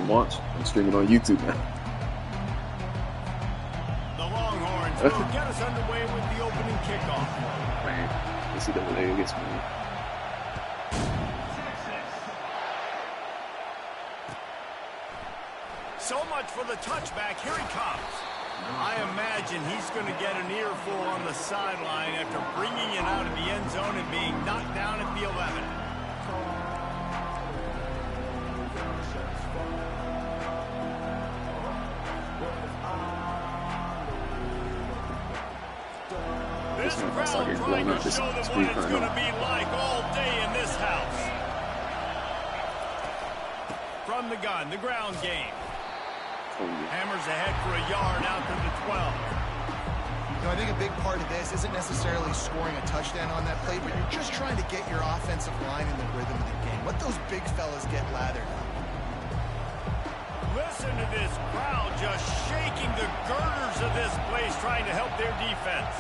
Watch. I'm streaming on YouTube now. The Longhorns will get us underway with the opening kickoff. Man, NCAA against me. So much for the touchback. Here he comes. I imagine he's going to get an earful on the sideline after bringing it out of the end zone and being knocked down at the 11. This crowd trying to show them what it's going to be like all day in this house. From the gun, the ground game. Hammers ahead for a yard out to the 12. You know, I think a big part of this isn't necessarily scoring a touchdown on that play, but you're just trying to get your offensive line in the rhythm of the game. Let those big fellas get lathered up. Listen to this crowd just shaking the girders of this place, trying to help their defense.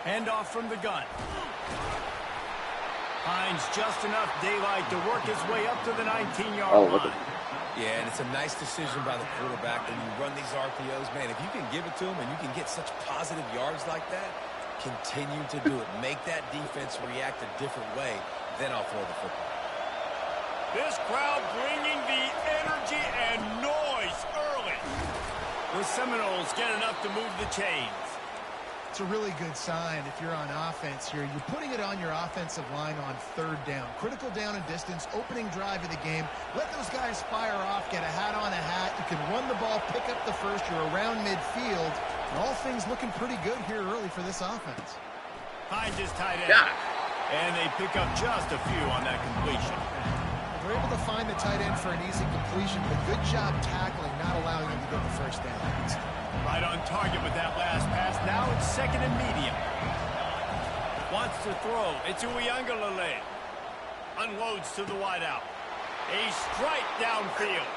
Handoff from the gun. Finds just enough daylight to work his way up to the 19-yard line. Yeah, and it's a nice decision by the quarterback when you run these RPOs. Man, if you can give it to him and you can get such positive yards like that, continue to do it. Make that defense react a different way, then I'll throw the football. This crowd bringing the energy and noise early. The Seminoles get enough to move the chains. It's a really good sign if you're on offense here. You're putting it on your offensive line on third down. Critical down and distance, opening drive of the game. Let those guys fire off, get a hat on a hat. You can run the ball, pick up the first. You're around midfield. And all things looking pretty good here early for this offense. Finds his tight end. Yeah. And they pick up just a few on that completion. They're able to find the tight end for an easy completion, but good job tackling, not allowing him to get the first down. Right on target with that last pass. Now it's second and medium. Wants to throw. It's Uiagalelei. Unloads to the wideout. A strike downfield.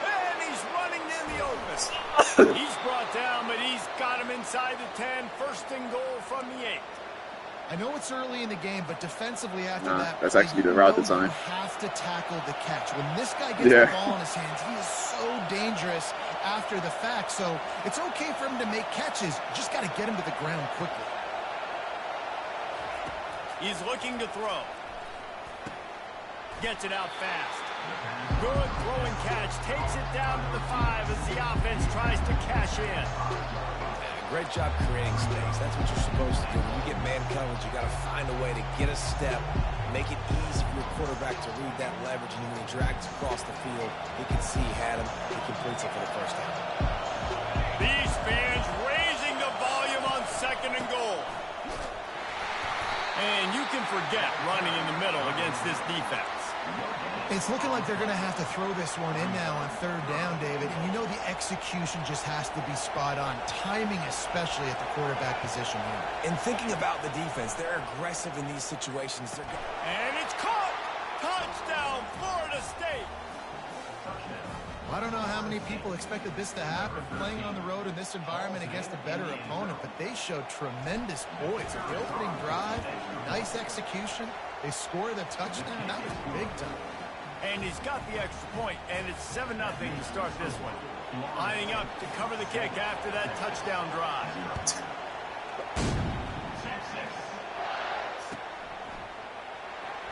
And he's running in the open. He's brought down, but he's got him inside the 10. First and goal from the 8. I know it's early in the game, but defensively after that, that's actually the route design. You have to tackle the catch. When this guy gets the ball in his hands, he is so dangerous after the fact. So it's okay for him to make catches. You just got to get him to the ground quickly. He's looking to throw. Gets it out fast. Good throwing catch. Takes it down to the 5 as the offense tries to cash in. Great job creating space. That's what you're supposed to do. When you get man coverage, you got to find a way to get a step, make it easy for your quarterback to read that leverage, and when he drags across the field, he can see he had him. He completes it for the first down. These fans raising the volume on second and goal. And you can forget running in the middle against this defense. It's looking like they're going to have to throw this one in now on third down, David. And you know the execution just has to be spot on. Timing especially at the quarterback position here. And thinking about the defense, they're aggressive in these situations. And it's caught! Touchdown, Florida State! I don't know how many people expected this to happen, playing on the road in this environment against a better opponent, but they showed tremendous poise. At the opening drive, nice execution. They scored a touchdown. That was big time. And he's got the extra point, and it's 7-0 to start this one. Lining up to cover the kick after that touchdown drive.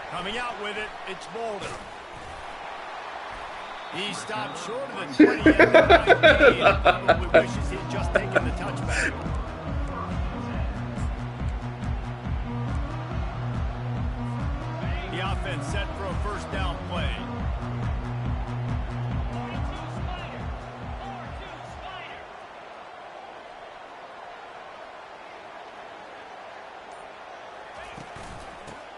Coming out with it, it's Bolden. He stopped short of the 20 and probably wishes he'd just taken the touchback. The offense set for a first down play.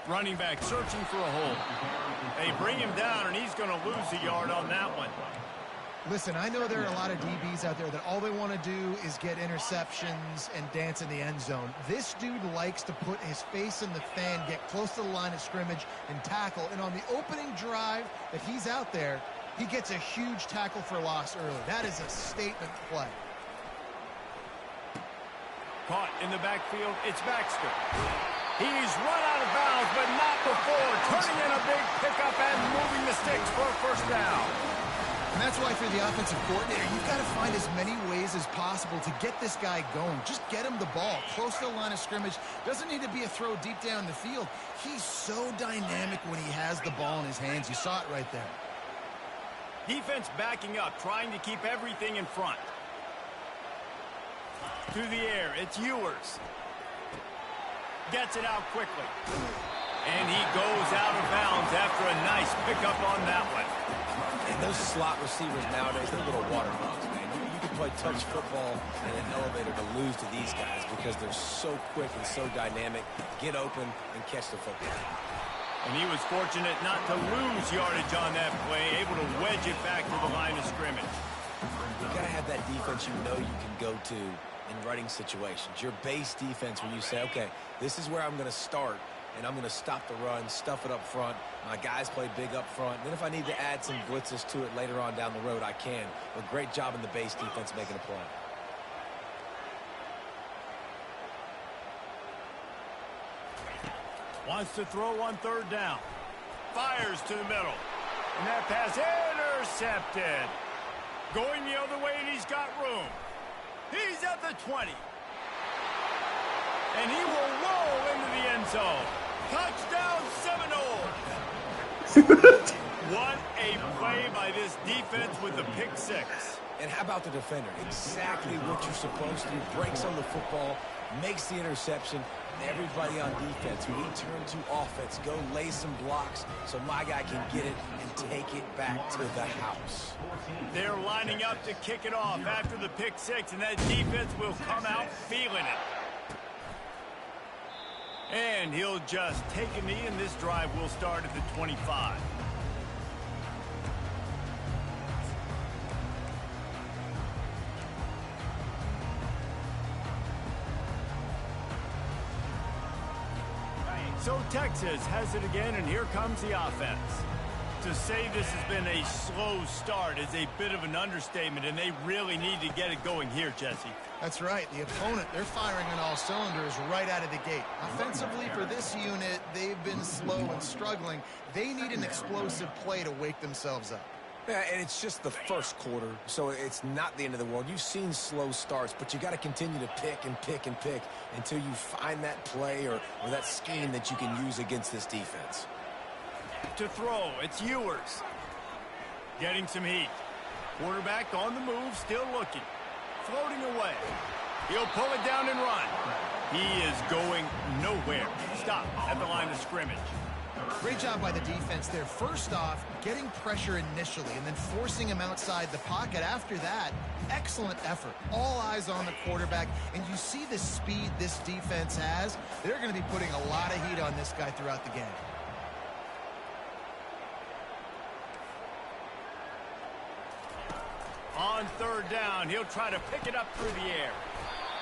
Running back searching for a hole. They bring him down, and he's going to lose a yard on that one. Listen, I know there are a lot of DBs out there that all they want to do is get interceptions and dance in the end zone. This dude likes to put his face in the fan, get close to the line of scrimmage, and tackle. And on the opening drive that he's out there, he gets a huge tackle for loss early. That is a statement play. Caught in the backfield, it's Baxter. He's run Running in a big pickup and moving the sticks for a first down. And that's why for the offensive coordinator, you've got to find as many ways as possible to get this guy going. Just get him the ball close to the line of scrimmage. Doesn't need to be a throw deep down the field. He's so dynamic when he has the ball in his hands. You saw it right there. Defense backing up, trying to keep everything in front. Through the air, it's Ewers. Gets it out quickly. And he goes out of bounds after a nice pickup on that one. And those slot receivers nowadays, they're little water bugs, man. You can play touch football in an elevator to lose to these guys because they're so quick and so dynamic. Get open and catch the football. And he was fortunate not to lose yardage on that play, able to wedge it back to the line of scrimmage. You got to have that defense you know you can go to in running situations. Your base defense where you say, okay, this is where I'm going to start. And I'm going to stop the run, stuff it up front. My guys play big up front. Then if I need to add some blitzes to it later on down the road, I can. But great job in the base defense making a play. Wants to throw on third down. Fires to the middle. And that pass intercepted. Going the other way, and he's got room. He's at the 20. And he will roll into the end zone. Touchdown, Seminoles! What a play by this defense with the pick six. And how about the defender? Exactly what you're supposed to. Breaks on the football, makes the interception. And everybody on defense, when he turned to offense, go lay some blocks so my guy can get it and take it back to the house. They're lining up to kick it off after the pick six, and that defense will come out feeling it. And he'll just take a knee, and this drive will start at the 25. So Texas has it again, and here comes the offense. To say this has been a slow start is a bit of an understatement, and they really need to get it going here, Jesse. That's right. The opponent, they're firing on all cylinders right out of the gate. Offensively, for this unit, they've been slow and struggling. They need an explosive play to wake themselves up. Yeah, and it's just the first quarter, so it's not the end of the world. You've seen slow starts, but you got to continue to pick and pick and pick until you find that play or that scheme that you can use against this defense. To throw, it's Ewers. Getting some heat. Quarterback on the move, still looking. Floating away. He'll pull it down and run. He is going nowhere. Stop at the line of scrimmage. Great job by the defense there. First off, getting pressure initially and then forcing him outside the pocket. After that, excellent effort. All eyes on the quarterback, and you see the speed this defense has. They're going to be putting a lot of heat on this guy throughout the game. On third down, he'll try to pick it up through the air.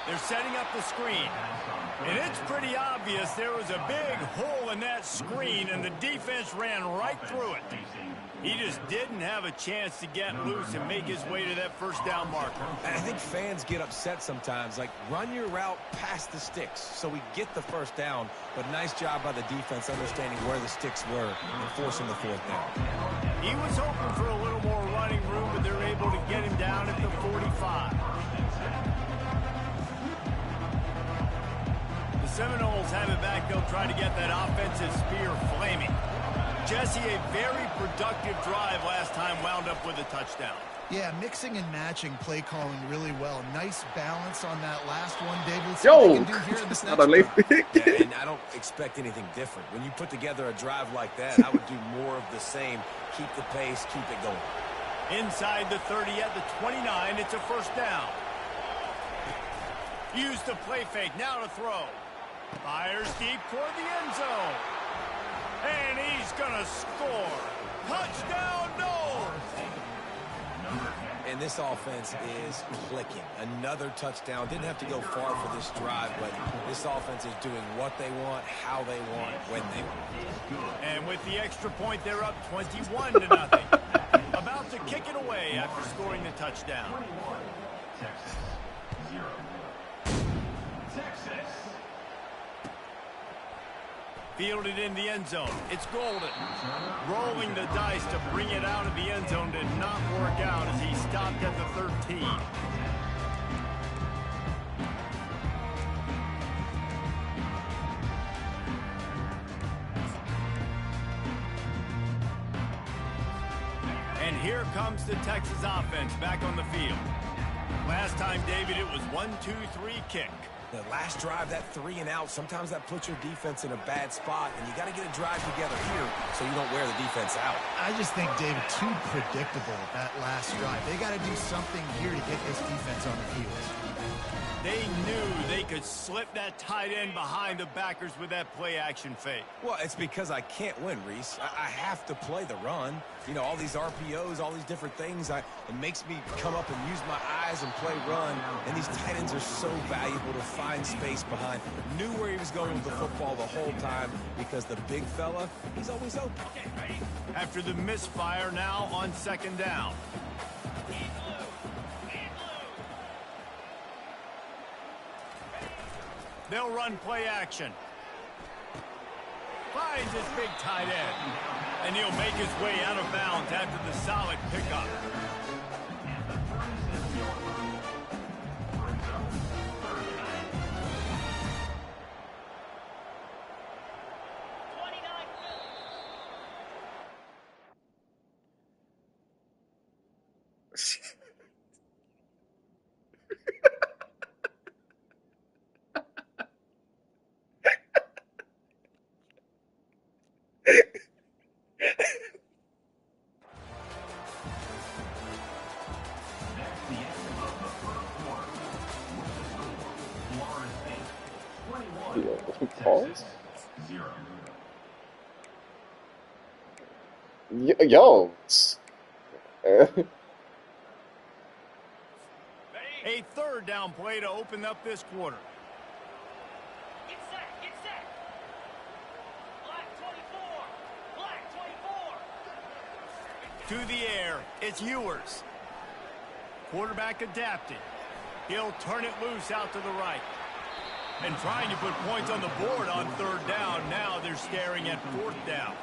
They're setting up the screen. And it's pretty obvious there was a big hole in that screen, and the defense ran right through it. He just didn't have a chance to get loose and make his way to that first down marker. And I think fans get upset sometimes, like run your route past the sticks so we get the first down. But nice job by the defense understanding where the sticks were and forcing the fourth down. He was hoping for a little more running room, but they're able to get him down at the 45. The Seminoles have it back. They'll try to get that offensive spear flaming. Jesse, a very productive drive last time, wound up with a touchdown. Yeah, mixing and matching play calling really well. Nice balance on that last one, David. Yo, that's not a late pick. Yeah, and I don't expect anything different. When you put together a drive like that, I would do more of the same. Keep the pace, keep it going. Inside the 30 at the 29, it's a first down. Use the play fake, now to throw. Fires deep toward the end zone. And he's going to score. Touchdown, Noles! And this offense is clicking. Another touchdown. Didn't have to go far for this drive, but this offense is doing what they want, how they want, when they want. And with the extra point, they're up 21-0. About to kick it away after scoring the touchdown. Texas, 0. 0. Texas. Fielded in the end zone. It's Golden. Rolling the dice to bring it out of the end zone did not work out as he stopped at the 13. And here comes the Texas offense back on the field. Last time, David, it was 1-2-3 kick. The last drive, that 3 and out, sometimes that puts your defense in a bad spot, and you got to get a drive together here so you don't wear the defense out. I just think, David, too predictable that last drive. They got to do something here to get this defense on the field. They knew they could slip that tight end behind the backers with that play-action fake. Well, it's because I can't win, Reese. I have to play the run. You know, all these RPOs, all these different things, it makes me come up and use my eyes and play run. And these tight ends are so valuable to find space behind. Knew where he was going with the football the whole time because the big fella, he's always open. After the misfire, now on second down. They'll run play action. Finds his big tight end. And he'll make his way out of bounds after the solid pickup. Pause? Yo. A third down play to open up this quarter. Get set, get set. Black 24. Black 24. To the air, it's Ewers. Quarterback adapted. He'll turn it loose out to the right. And trying to put points on the board on third down. Now they're staring at fourth down.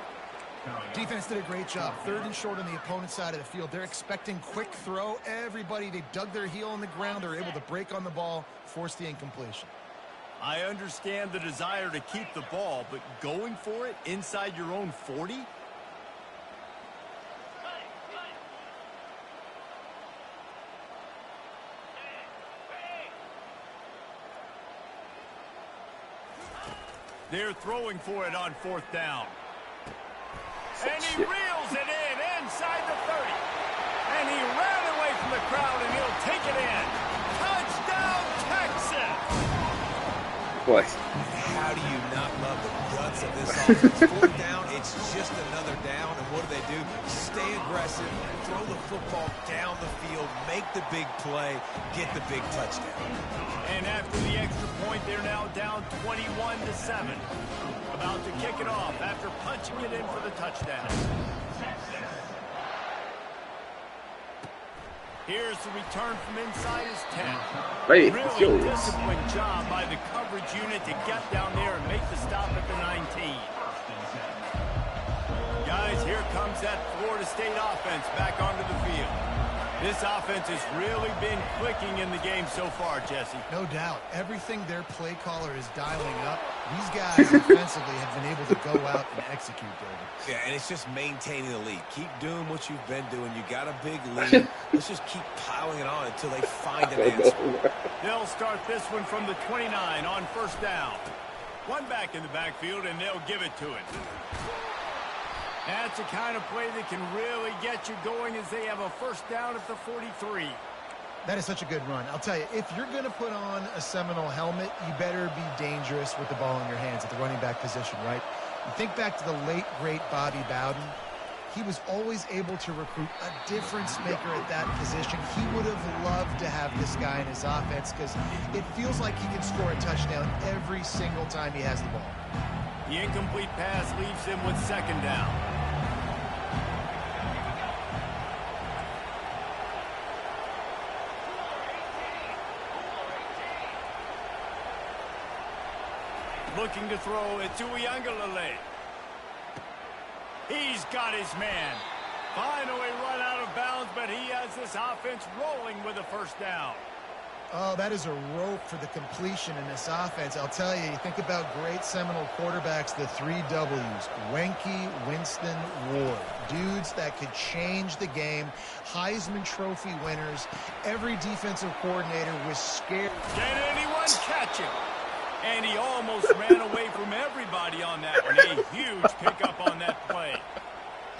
Defense did a great job. Third and short on the opponent's side of the field. They're expecting quick throw. Everybody, they dug their heel on the ground. They're able to break on the ball, force the incompletion. I understand the desire to keep the ball, but going for it inside your own 40? They're throwing for it on fourth down. And he reels it in inside the 30. And he ran away from the crowd, and he'll take it in. Touchdown, Texas! What? How do you not love the guts of this offense? Fourth down, it's just another down. And what do? Stay aggressive, throw the football down the field, make the big play, get the big touchdown. And after the extra point, they're now down 21-7. About to kick it off after punching it in for the touchdown. Here's the return from inside his 10. Wait, really disciplined job by the coverage unit to get down there and make the stop at the 19. Guys, here comes that Florida State offense back onto the field. This offense has really been clicking in the game so far, Jesse. No doubt. Everything their play caller is dialing up, these guys defensively have been able to go out and execute, David. Yeah, and it's just maintaining the lead. Keep doing what you've been doing. You got a big lead. Let's just keep piling it on until they find an answer. They'll start this one from the 29 on first down. One back in the backfield, and they'll give it to it. That's the kind of play that can really get you going as they have a first down at the 43. That is such a good run. I'll tell you, if you're going to put on a Seminole helmet, you better be dangerous with the ball in your hands at the running back position, right? You think back to the late, great Bobby Bowden. He was always able to recruit a difference maker at that position. He would have loved to have this guy in his offense because it feels like he can score a touchdown every single time he has the ball. The incomplete pass leaves him with second down. Looking to throw, it's Ncaa. He's got his man. Finally run out of bounds, but he has this offense rolling with a first down. Oh, that is a rope for the completion in this offense. I'll tell you, you think about great Seminole quarterbacks, the 3 W's, Wenke, Winston, Ward. Dudes that could change the game, Heisman Trophy winners. Every defensive coordinator was scared. Can anyone catch him? And he almost ran away from everybody on that one. A huge pickup on that play.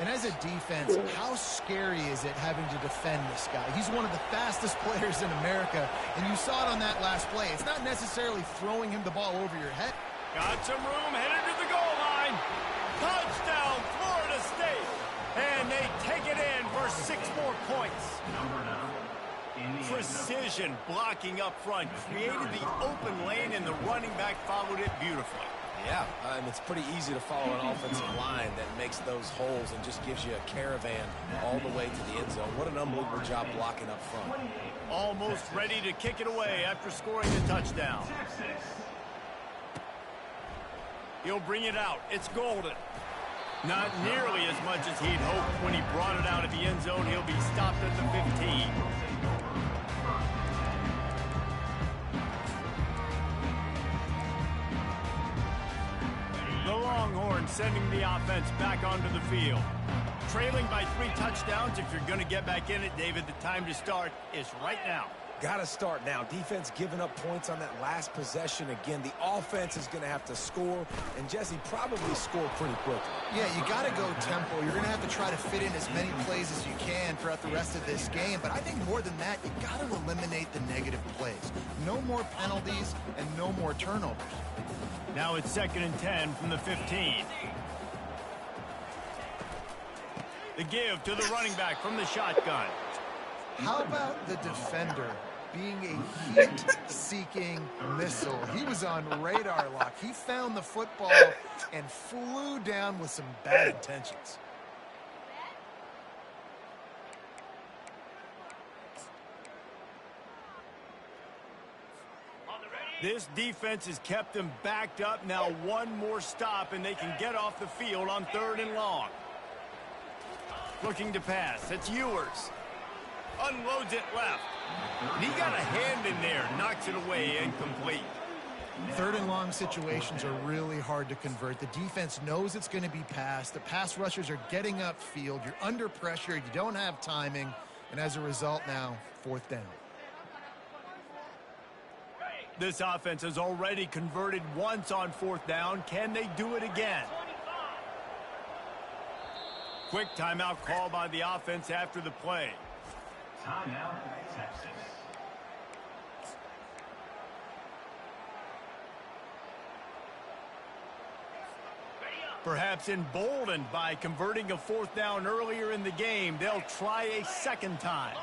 And as a defense, how scary is it having to defend this guy? He's one of the fastest players in America, and you saw it on that last play. It's not necessarily throwing him the ball over your head. Got some room, headed to the goal line. Touchdown, Florida State. And they take it in for 6 more points. Precision blocking up front, created the open lane, and the running back followed it beautifully. Yeah, and it's pretty easy to follow an offensive line that makes those holes and just gives you a caravan all the way to the end zone. What an unbelievable job blocking up front. Almost ready to kick it away after scoring the touchdown. He'll bring it out. It's golden. Not nearly as much as he'd hoped when he brought it out of the end zone. He'll be stopped at the 15. The Longhorns sending the offense back onto the field. Trailing by 3 touchdowns. If you're going to get back in it, David, the time to start is right now. Got to start now. Defense giving up points on that last possession. Again, the offense is going to have to score, and Jesse probably score pretty quickly. Yeah, you got to go tempo. You're going to have to try to fit in as many plays as you can throughout the rest of this game. But I think more than that, you got to eliminate the negative plays. No more penalties and no more turnovers. Now it's 2nd and 10 from the 15. The give to the running back from the shotgun. How about the defender being a heat-seeking missile? He was on radar lock. He found the football and flew down with some bad intentions. This defense has kept them backed up. Now 1 more stop, and they can get off the field on 3rd and long. Looking to pass. It's Ewers. Unloads it left. And he got a hand in there. Knocks it away, incomplete. 3rd and long situations are really hard to convert. The defense knows it's going to be passed. The pass rushers are getting upfield. You're under pressure. You don't have timing. And as a result now, 4th down. This offense has already converted once on 4th down. Can they do it again? Quick timeout call by the offense after the play. Timeout, Texas. Perhaps emboldened by converting a 4th down earlier in the game, they'll try a 2nd time.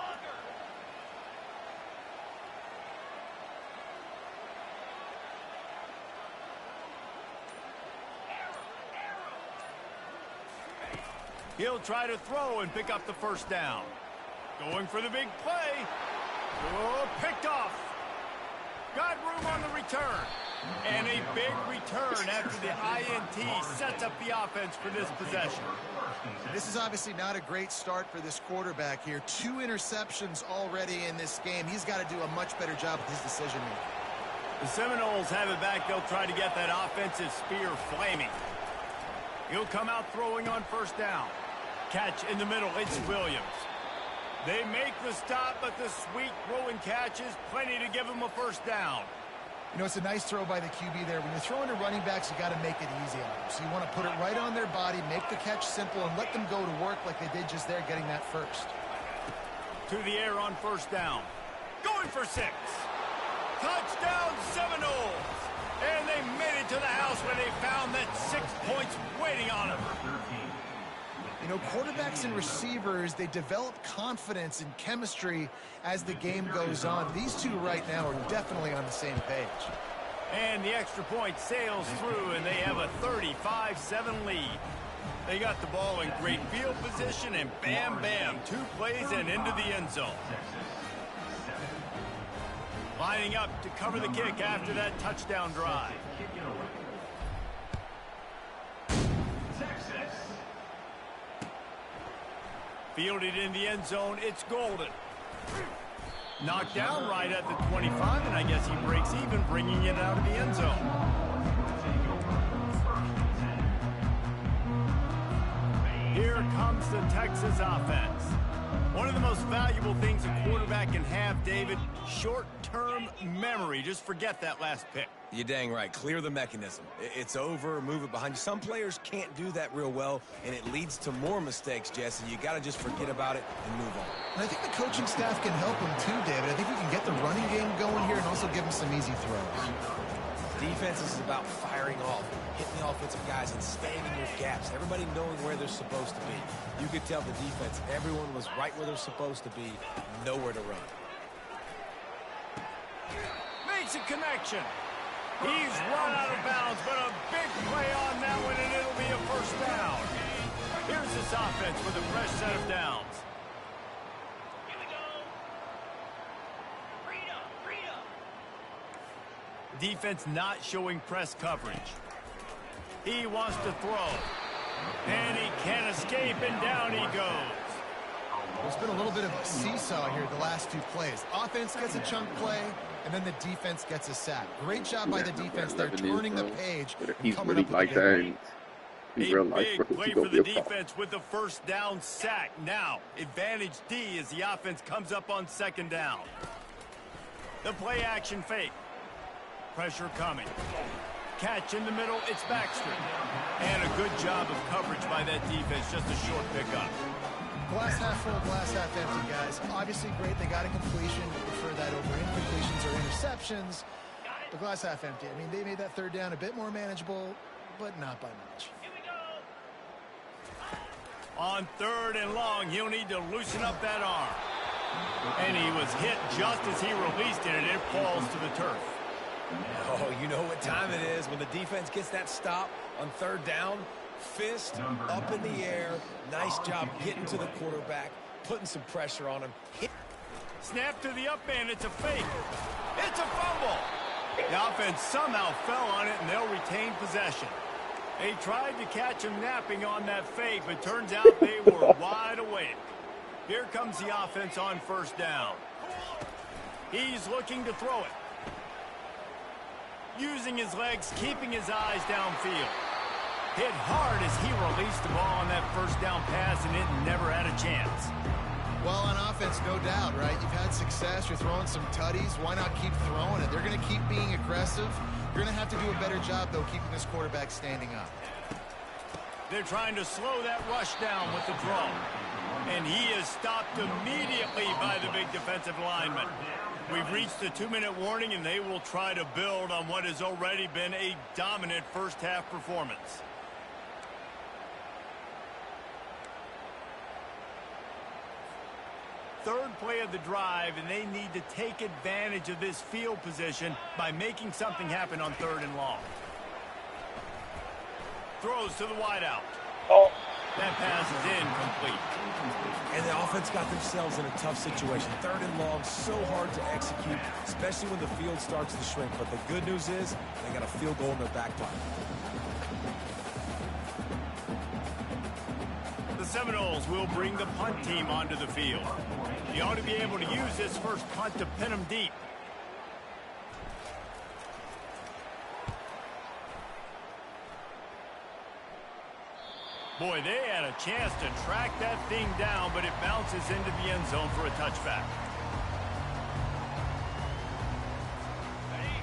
He'll try to throw and pick up the 1st down. Going for the big play. Oh, picked off. Got room on the return. And a big return after the INT sets up the offense for this possession. This is obviously not a great start for this quarterback here. 2 interceptions already in this game. He's got to do a much better job with his decision-making. The Seminoles have it back. They'll try to get that offensive spear flaming. He'll come out throwing on 1st down. Catch in the middle. It's Williams. They make the stop, but the sweet throw and catch is plenty to give him a 1st down. You know, it's a nice throw by the QB there. When you're throwing to running backs, you got to make it easy on them. So you want to put it right on their body, make the catch simple, and let them go to work like they did just there, getting that 1st. To the air on 1st down. Going for 6. Touchdown Seminoles. And they made it to the house where they found that 6 points waiting on them. You know, quarterbacks and receivers, they develop confidence and chemistry as the game goes on. These two right now are definitely on the same page. And the extra point sails through, and they have a 35-7 lead. They got the ball in great field position, and bam, bam, 2 plays and into the end zone. Lining up to cover the kick after that touchdown drive. Fielded in the end zone, it's Golden. Knocked down right at the 25, and I guess he breaks even, bringing it out of the end zone. Here comes the Texas offense. One of the most valuable things a quarterback can have, David, short-term memory. Just forget that last pick. You're dang right. Clear the mechanism. It's over, move it behind you. Some players can't do that real well, and it leads to more mistakes, Jesse. You got to just forget about it and move on. And I think the coaching staff can help him too, David. I think we can get the running game going here and also give him some easy throws. Defense is about firing off, hitting the offensive guys, and staying in your gaps. Everybody knowing where they're supposed to be. You could tell the defense, everyone was right where they're supposed to be, nowhere to run. Makes a connection. He's run out of bounds, but a big play on that one, and it'll be a first down. Here's this offense with a fresh set of downs. Here we go. Freedom, freedom. Defense not showing press coverage. He wants to throw. And he can't escape, and down he goes. There's been a little bit of a seesaw here the last two plays. Offense gets a chunk play, and then the defense gets a sack. Great job by the defense there, turning the page. He's really like that in real life. A big play for the defense with the first down sack. Now, advantage D as the offense comes up on second down. The play action fake. Pressure coming. Catch in the middle, it's Baxter. And a good job of coverage by that defense, just a short pickup. Glass half full, glass half empty, guys. Obviously great, they got a completion. Prefer that over incompletions or interceptions. The glass half empty. I mean, they made that third down a bit more manageable, but not by much. Here we go. On third and long, he'll need to loosen up that arm. And he was hit just as he released it, and it falls to the turf. Oh, you know what time it is when the defense gets that stop on third down. Fist up in the air. Nice job getting to the quarterback, putting some pressure on him. Snap to the up man. It's a fake. It's a fumble. The offense somehow fell on it, and they'll retain possession. They tried to catch him napping on that fake, but turns out they were wide awake. Here comes the offense on first down. He's looking to throw it. Using his legs, keeping his eyes downfield. Hit hard as he released the ball on that first down pass, and it never had a chance. Well, on offense, no doubt, right? You've had success. You're throwing some tutties. Why not keep throwing it? They're going to keep being aggressive. You're going to have to do a better job, though, keeping this quarterback standing up. They're trying to slow that rush down with the throw. And he is stopped immediately by the big defensive lineman. We've reached the 2-minute warning, and they will try to build on what has already been a dominant first-half performance. Third play of the drive, and they need to take advantage of this field position by making something happen on third and long. Throws to the wideout. Oh. That pass is incomplete. And the offense got themselves in a tough situation. Third and long, so hard to execute, especially when the field starts to shrink. But the good news is they got a field goal in their back pocket. The Seminoles will bring the punt team onto the field. You ought to be able to use this first punt to pin them deep. Boy, they had a chance to track that thing down, but it bounces into the end zone for a touchback.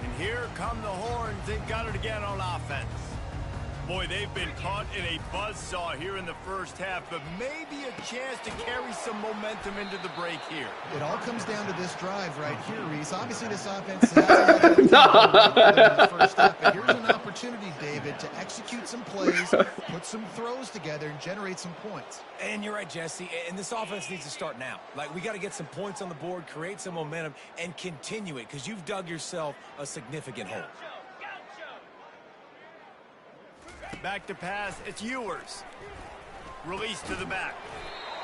And here come the horns. They've got it again on offense. Boy, they've been caught in a buzzsaw here in the first half, but maybe a chance to carry some momentum into the break here. It all comes down to this drive right here, Reese. Obviously, this offense has in the first half, but here's an opportunity, David, to execute some plays, put some throws together, and generate some points. And you're right, Jesse, and this offense needs to start now. Like, we got to get some points on the board, create some momentum, and continue it, because you've dug yourself a significant hole. Back to pass, it's Ewers. Release to the back.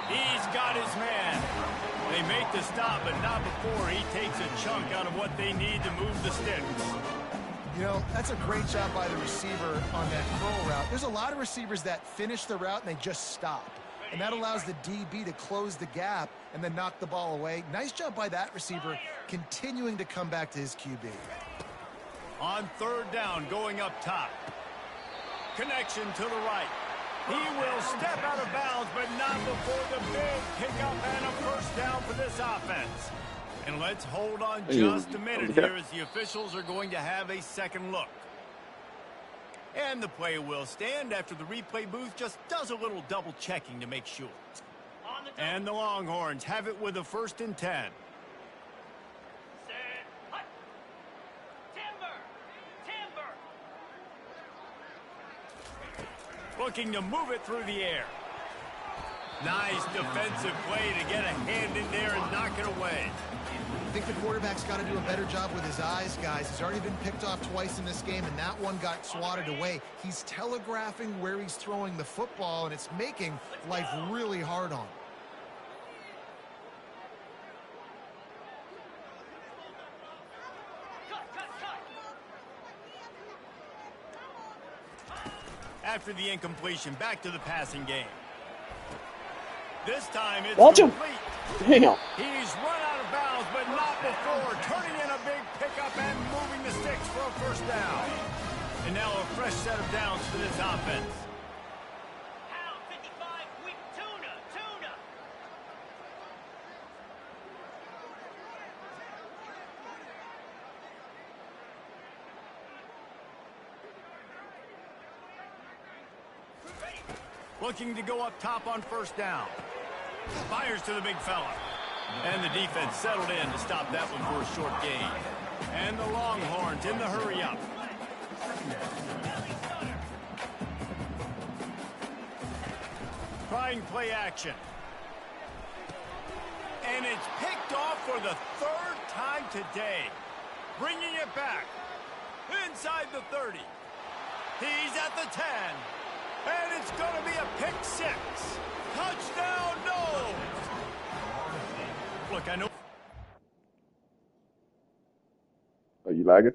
He's got his man. They make the stop, but not before he takes a chunk out of what they need to move the sticks. You know, that's a great job by the receiver on that curl route. There's a lot of receivers that finish the route and they just stop. And that allows the DB to close the gap and then knock the ball away. Nice job by that receiver, continuing to come back to his QB. On third down, going up top. Connection to the right. He will step out of bounds, but not before the big pickup and a first down for this offense. And let's hold on just a minute here as the officials are going to have a second look. And the play will stand after the replay booth just does a little double checking to make sure. And the Longhorns have it with a 1st and 10. Looking to move it through the air. Nice defensive play to get a hand in there and knock it away. I think the quarterback's got to do a better job with his eyes, guys. He's already been picked off twice in this game, and that one got swatted away. He's telegraphing where he's throwing the football, and it's making life really hard on him. After the incompletion, back to the passing game. This time it's Watch him. complete. Damn. He's run out of bounds, but not before turning in a big pickup and moving the sticks for a first down. And now a fresh set of downs for this offense. Pound 55, quick tuna. Looking to go up top on first down. Fires to the big fella. And the defense settled in to stop that one for a short gain. And the Longhorns in the hurry up. Trying play action. And it's picked off for the 3rd time today. Bringing it back. Inside the 30. He's at the 10. And it's going to be a pick 6. Touchdown, no! Look, I know. Are you lagging?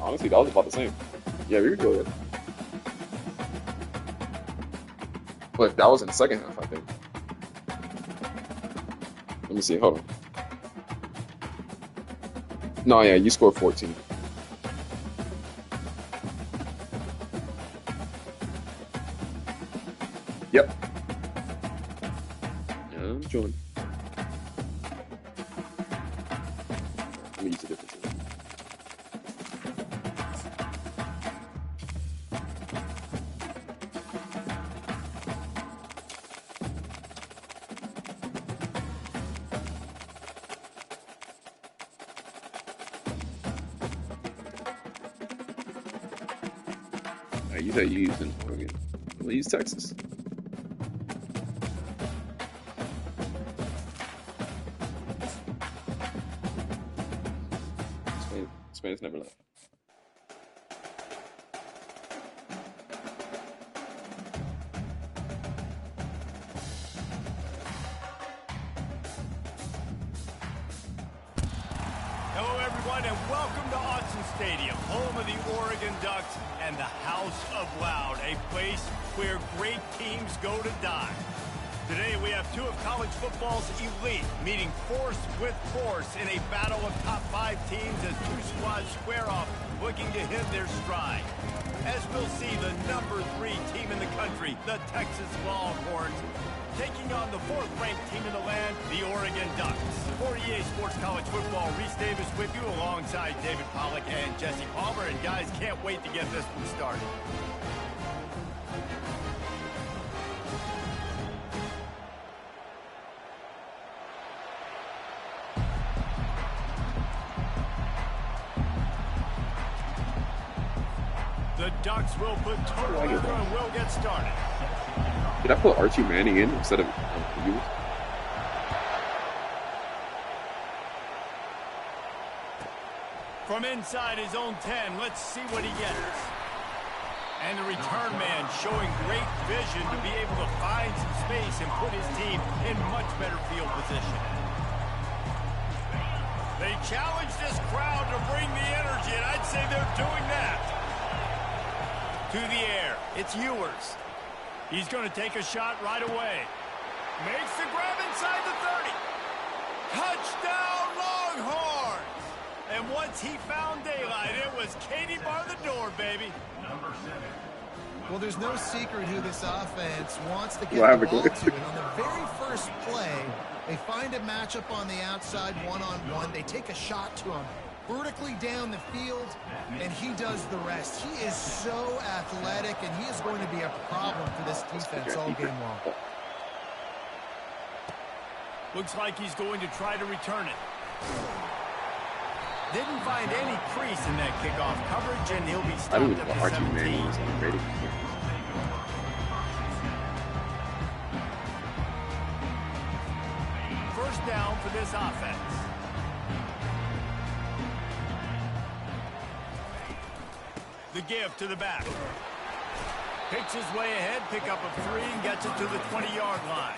Honestly, that was about the same. Yeah, we were good. But that was in the second half, I think. Let me see. Hold on. No, yeah, you scored 14. Yep. Yeah, I'm joining. Let me use a different tool. You said you using Oregon. We'll use Texas. Spain's never left. Hello, everyone, and welcome to Autzen Stadium, home of the Oregon Ducks and the House of Loud, a place where great teams go to die. Today, we have two of college football's elite meeting force with force in a battle of top 5 teams as two squads square off, looking to hit their stride. As we'll see, the number 3 team in the country, the Texas Longhorns, taking on the 4th-ranked team in the land, the Oregon Ducks. For EA Sports College Football, Reese Davis with you alongside David Pollack and Jesse Palmer. And guys, can't wait to get this one started. The Ducks will put total and we'll get started. Did I put Archie Manning in instead of you? From inside his own 10, let's see what he gets. And the return man showing great vision to be able to find some space and put his team in much better field position. They challenge this crowd to bring the energy, and I'd say they're doing that. To the air, it's Ewers. He's going to take a shot right away. Makes the grab inside the 30. Touchdown, Longhorns! And once he found daylight, it was Katie bar the door, baby. Well, there's no secret who this offense wants to get the ball to. And on the very first play, they find a matchup on the outside one-on-one. They take a shot to him vertically down the field, and he does the rest. He is so athletic, and he is going to be a problem for this defense all game long. Looks like he's going to try to return it. Didn't find any crease in that kickoff coverage, and he'll be stopped I don't at know the Archie 17. Manning is underrated. First down for this offense. The give to the back. Picks his way ahead, pick up a 3, and gets it to the 20-yard line.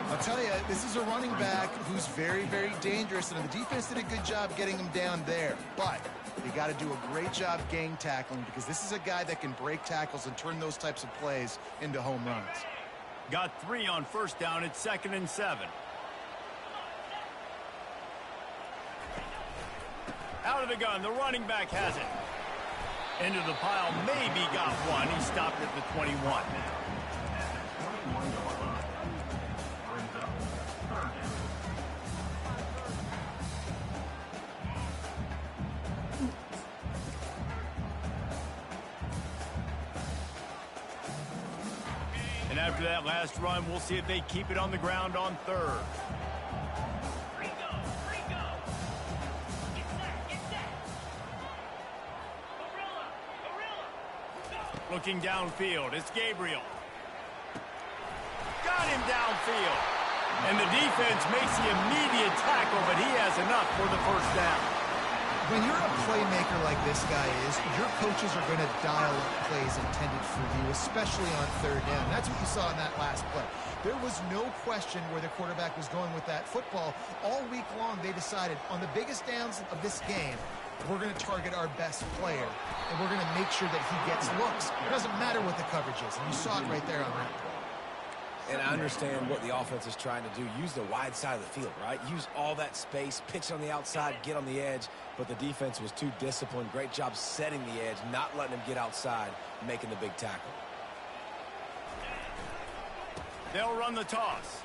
I'll tell you, this is a running back who's very, very dangerous, and the defense did a good job getting him down there. But you got to do a great job gang tackling, because this is a guy that can break tackles and turn those types of plays into home runs. Got 3 on first down. It's 2nd and 7. Out of the gun, the running back has it. Into the pile, maybe got 1. He stopped at the 21. And after that last run, we'll see if they keep it on the ground on 3rd. Looking downfield, it's Gabriel. Got him downfield. And the defense makes the immediate tackle, but he has enough for the first down. When you're a playmaker like this guy is, your coaches are going to dial up plays intended for you, especially on 3rd down. That's what you saw in that last play. There was no question where the quarterback was going with that football. All week long, they decided on the biggest downs of this game, we're going to target our best player, and we're going to make sure that he gets looks. It doesn't matter what the coverage is, and you saw it right there on that play. And I understand what the offense is trying to do. Use the wide side of the field, right? Use all that space, pitch on the outside, get on the edge. But the defense was too disciplined. Great job setting the edge, not letting him get outside, making the big tackle. They'll run the toss.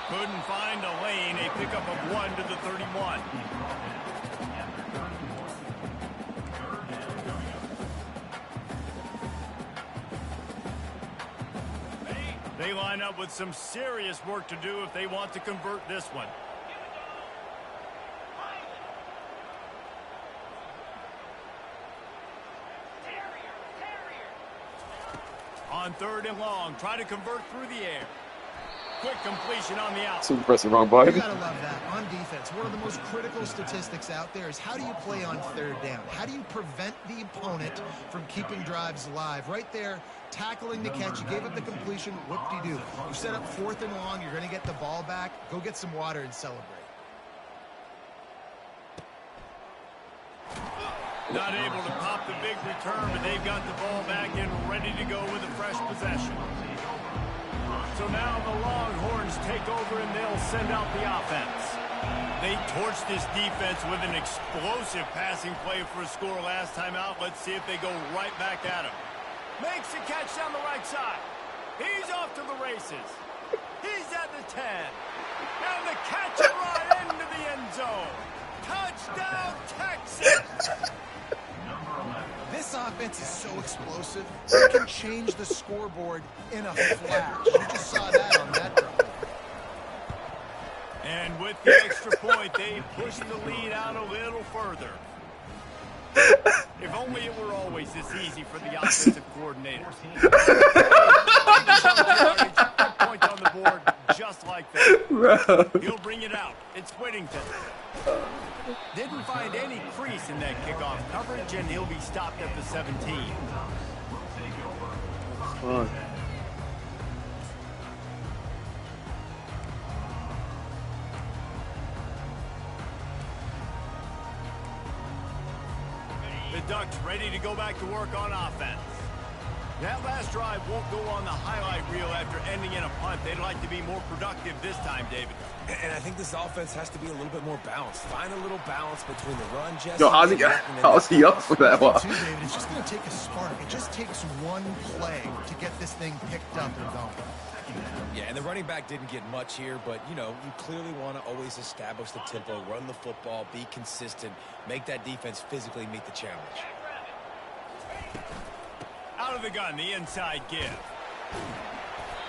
Couldn't find a lane. A pickup of 1 to the 31. They line up with some serious work to do if they want to convert this one. On 3rd and long, try to convert through the air. Quick completion on the out. So impressive, wrong body. You gotta love that. On defense, one of the most critical statistics out there is how do you play on 3rd down? How do you prevent the opponent from keeping drives alive? Right there, tackling the catch. You gave up the completion. Whoop-de-doo. You set up 4th and long. You're going to get the ball back. Go get some water and celebrate. Not able to pop the big return, but they've got the ball back and ready to go with a fresh possession. So now the Longhorns take over and they'll send out the offense. They torched this defense with an explosive passing play for a score last time out. Let's see if they go right back at him. Makes the catch down the right side. He's off to the races. He's at the 10. And the catch right into the end zone. Touchdown, Texas! This offense is so explosive, it can change the scoreboard in a flash. You just saw that on that drive. And with the extra point, they push the lead out a little further. If only it were always this easy for the offensive coordinator. Put points on the board just like that. Bro. He'll bring it out. It's Whittington. Didn't find any crease in that kickoff coverage, and he'll be stopped at the 17. Fuck. The Ducks ready to go back to work on offense. That last drive won't go on the highlight reel after ending in a punt. They'd like to be more productive this time, David. And I think this offense has to be a little bit more balanced. Find a little balance between the run, Jesse. Yo, how's he up for that one? Too, David, it's just going to take a spark. It just takes one play to get this thing picked up and going. Yeah, and the running back didn't get much here, but, you know, you clearly want to always establish the tempo, run the football, be consistent, make that defense physically meet the challenge. Out of the gun, the inside give.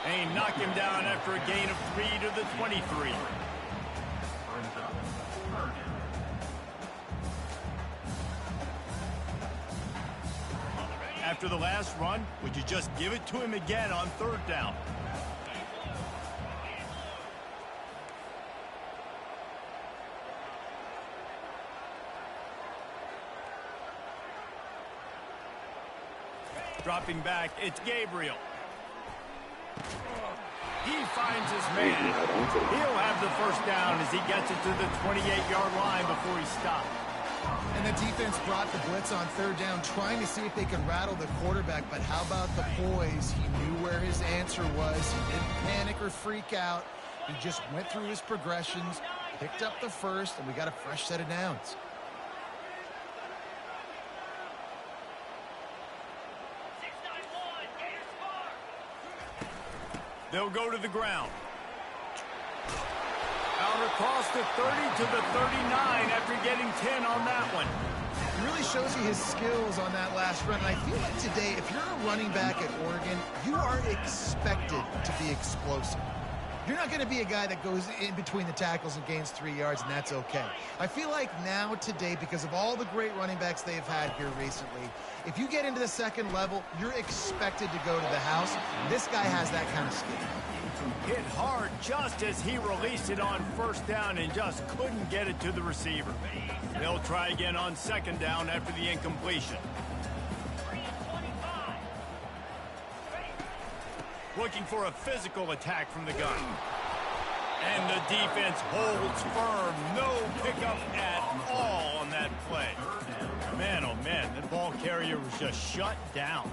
And he knocked him down after a gain of 3 to the 23. After the last run, would you just give it to him again on 3rd down? Dropping back, it's Gabriel. He finds his man. He'll have the 1st down as he gets it to the 28-yard line before he stopped. And the defense brought the blitz on 3rd down, trying to see if they could rattle the quarterback. But how about the poise? He knew where his answer was. He didn't panic or freak out. He just went through his progressions, picked up the 1st, and we got a fresh set of downs. They'll go to the ground. Out across the 30 to the 39 after getting 10 on that one. It really shows you his skills on that last run. And I feel like today, if you're a running back at Oregon, you are expected to be explosive. You're not going to be a guy that goes in between the tackles and gains 3 yards, and that's okay. I feel like now today, because of all the great running backs they've had here recently, if you get into the 2nd level, you're expected to go to the house. This guy has that kind of skill. Hit hard just as he released it on 1st down and just couldn't get it to the receiver. They'll try again on 2nd down after the incompletion. Looking for a physical attack from the gun. And the defense holds firm. No pickup at all on that play. Man, oh man, the ball carrier was just shut down.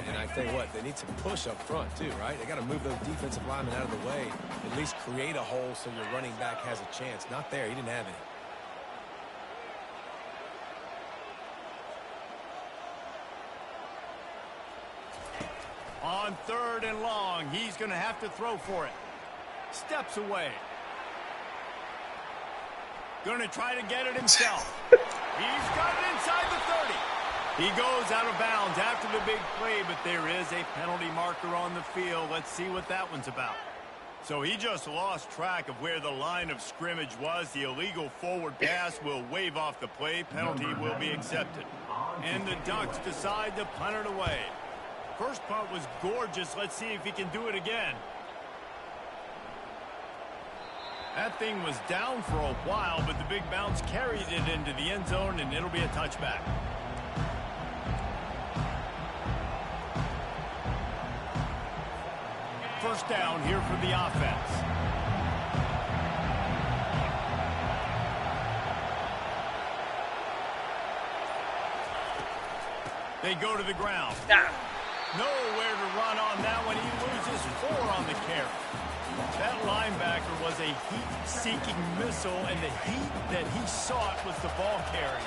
And I tell you what, they need some push up front too, right? They got to move those defensive linemen out of the way, at least create a hole so your running back has a chance. Not there, he didn't have any. On 3rd and long, he's going to have to throw for it. Steps away. Going to try to get it himself. He's got it inside the 30. He goes out of bounds after the big play, but there is a penalty marker on the field. Let's see what that one's about. So he just lost track of where the line of scrimmage was. The illegal forward pass will wave off the play. Penalty will be accepted. And the Ducks decide to punt it away. First punt was gorgeous. Let's see if he can do it again. That thing was down for a while, but the big bounce carried it into the end zone, and it'll be a touchback. First down here for the offense. They go to the ground. Nowhere to run on that one. He loses 4 on the carry. That linebacker was a heat-seeking missile, and the heat that he sought was the ball carry.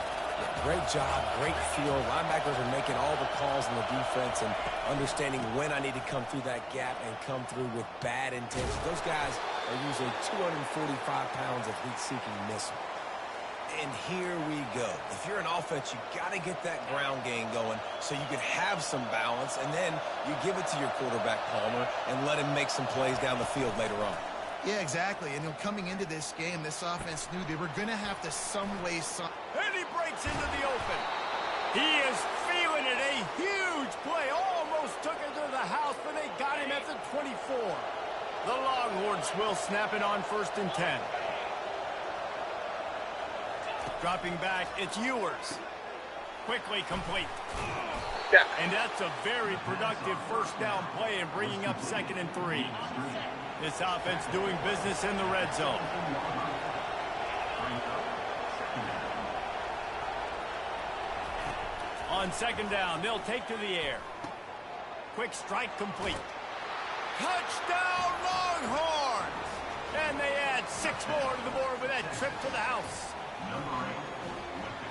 Great job, great feel. Linebackers are making all the calls in the defense and understanding when I need to come through that gap and come through with bad intention. Those guys are usually 245 pounds of heat-seeking missile. And here we go. If you're an offense, you got to get that ground game going so you can have some balance, and then you give it to your quarterback, Palmer, and let him make some plays down the field later on. Yeah, exactly. And coming into this game, this offense knew they were going to have to some way... And he breaks into the open. He is feeling it. A huge play, almost almost took it to the house, but they got him at the 24. The Longhorns will snap it on 1st and 10. Dropping back, it's Ewers. Quickly complete. Yeah. And that's a very productive first down play and bringing up 2nd and 3. This offense doing business in the red zone. On 2nd down, they'll take to the air. Quick strike complete. Touchdown Longhorns! And they add 6 more to the board with that trip to the house.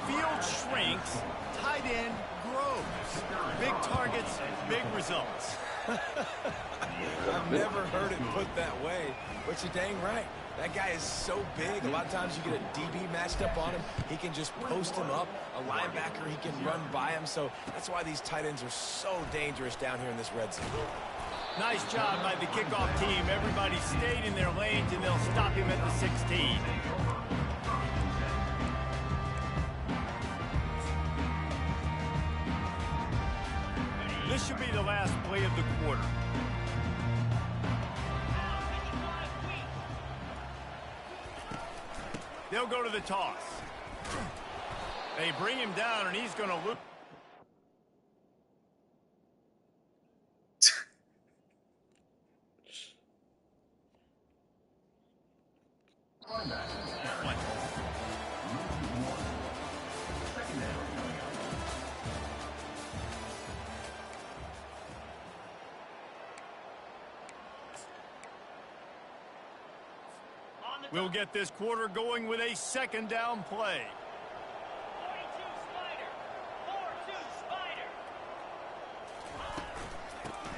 Field shrinks, tight end grows. Big targets, big results. I've never heard it put that way, but you're dang right. That guy is so big. A lot of times you get a DB matched up on him. He can just post him up. A linebacker, he can run by him. So that's why these tight ends are so dangerous down here in this red zone. Nice job by the kickoff team. Everybody stayed in their lanes, and they'll stop him at the 16. This should be the last play of the quarter. They'll go to the toss. They bring him down, and he's going to look. We'll get this quarter going with a 2nd down play. 42 Spider. 4-2 Spider.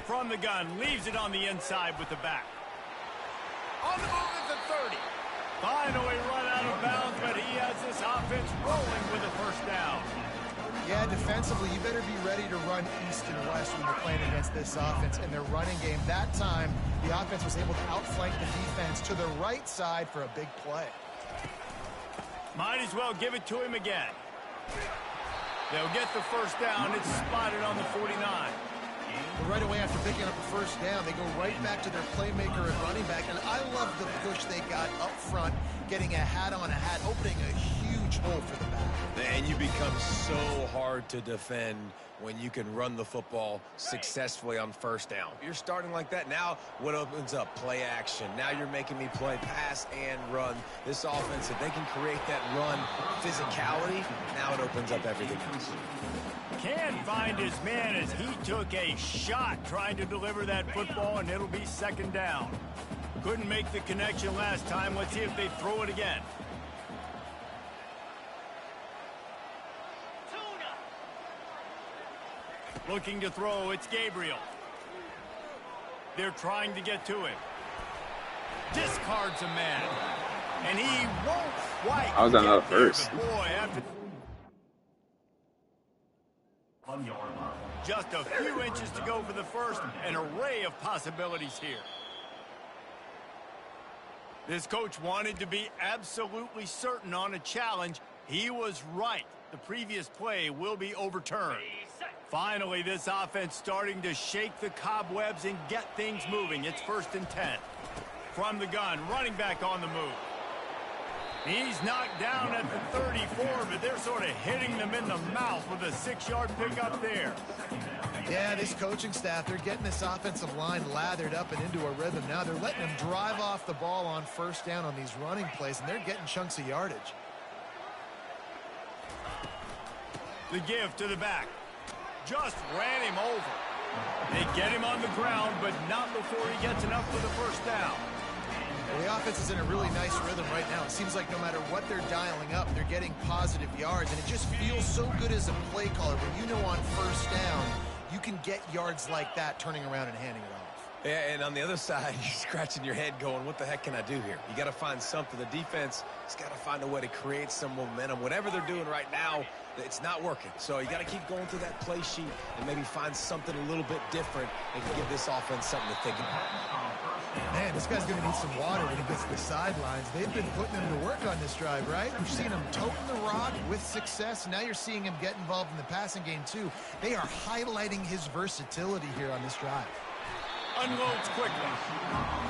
From the gun, leaves it on the inside with the back. On the move at the 30. Finally run out of bounds, but he has this offense rolling with a 1st down. Yeah, defensively, you better be ready to run east and west when you're playing against this offense. In their running game, that time, the offense was able to outflank the defense to the right side for a big play. Might as well give it to him again. They'll get the 1st down. It's spotted on the 49. But right away after picking up the 1st down, they go right back to their playmaker and running back. And I love the push they got up front, getting a hat on a hat, opening a huge hole for the back. And you become so hard to defend when you can run the football successfully on 1st down. You're starting like that. Now what opens up? Play action. Now you're making me play pass and run. This offense, if they can create that run physicality, now it opens up everything else. Can't find his man as he took a shot trying to deliver that football, and it'll be 2nd down. Couldn't make the connection last time. Let's see if they throw it again. Looking to throw, it's Gabriel. They're trying to get to him. Discards a man. And he won't quite. I was on that first. Boy, after just a few inches to go for the 1st, an array of possibilities here. This coach wanted to be absolutely certain on a challenge. He was right. The previous play will be overturned. Finally, this offense starting to shake the cobwebs and get things moving. It's 1st and 10. From the gun, running back on the move. He's knocked down at the 34, but they're sort of hitting them in the mouth with a 6-yard pickup there. Yeah, this coaching staff, they're getting this offensive line lathered up and into a rhythm. Now they're letting them drive off the ball on 1st down on these running plays, and they're getting chunks of yardage. The give to the back. Just ran him over. They get him on the ground, but not before he gets enough for the 1st down. Well, the offense is in a really nice rhythm right now. It seems like no matter what they're dialing up, they're getting positive yards, and it just feels so good as a play caller when you know on 1st down you can get yards like that turning around and handing it off. Yeah, and on the other side, you're scratching your head going, what the heck can I do here? You got to find something. The defense has got to find a way to create some momentum. Whatever they're doing right now, it's not working. So you got to keep going through that play sheet and maybe find something a little bit different that can give this offense something to think about. Man, this guy's going to need some water when he gets to the sidelines. They've been putting him to work on this drive, right? You've seen him toting the rock with success. Now you're seeing him get involved in the passing game, too. They are highlighting his versatility here on this drive. Unloads quickly.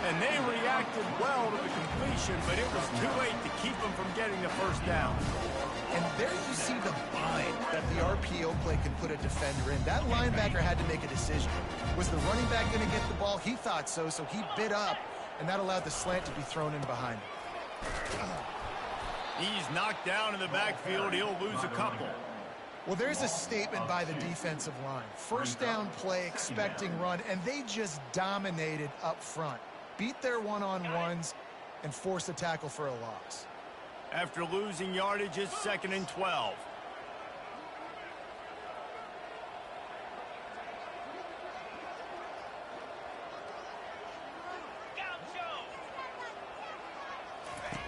And they reacted well to the completion, but it was too late to keep them from getting the first down. And there you see the bind that the RPO play can put a defender in. That linebacker had to make a decision. Was the running back going to get the ball? He thought so, so he bit up, and that allowed the slant to be thrown in behind him. He's knocked down in the backfield. He'll lose a couple. Well, there's a statement by the defensive line. First down play, expecting run, and they just dominated up front. Beat their one-on-ones and forced a tackle for a loss. After losing yardage, it's 2nd and 12.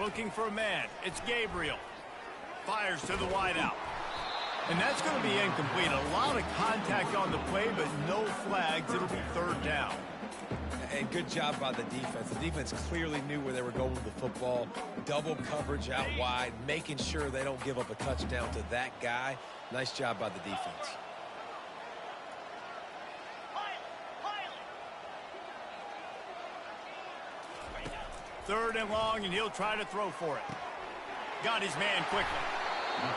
Looking for a man. It's Gabriel. Fires to the wideout. And that's going to be incomplete. A lot of contact on the play, but no flags. It'll be 3rd down. And good job by the defense. The defense clearly knew where they were going with the football. Double coverage out wide, making sure they don't give up a touchdown to that guy. Nice job by the defense. 3rd and long, and he'll try to throw for it. Got his man quickly.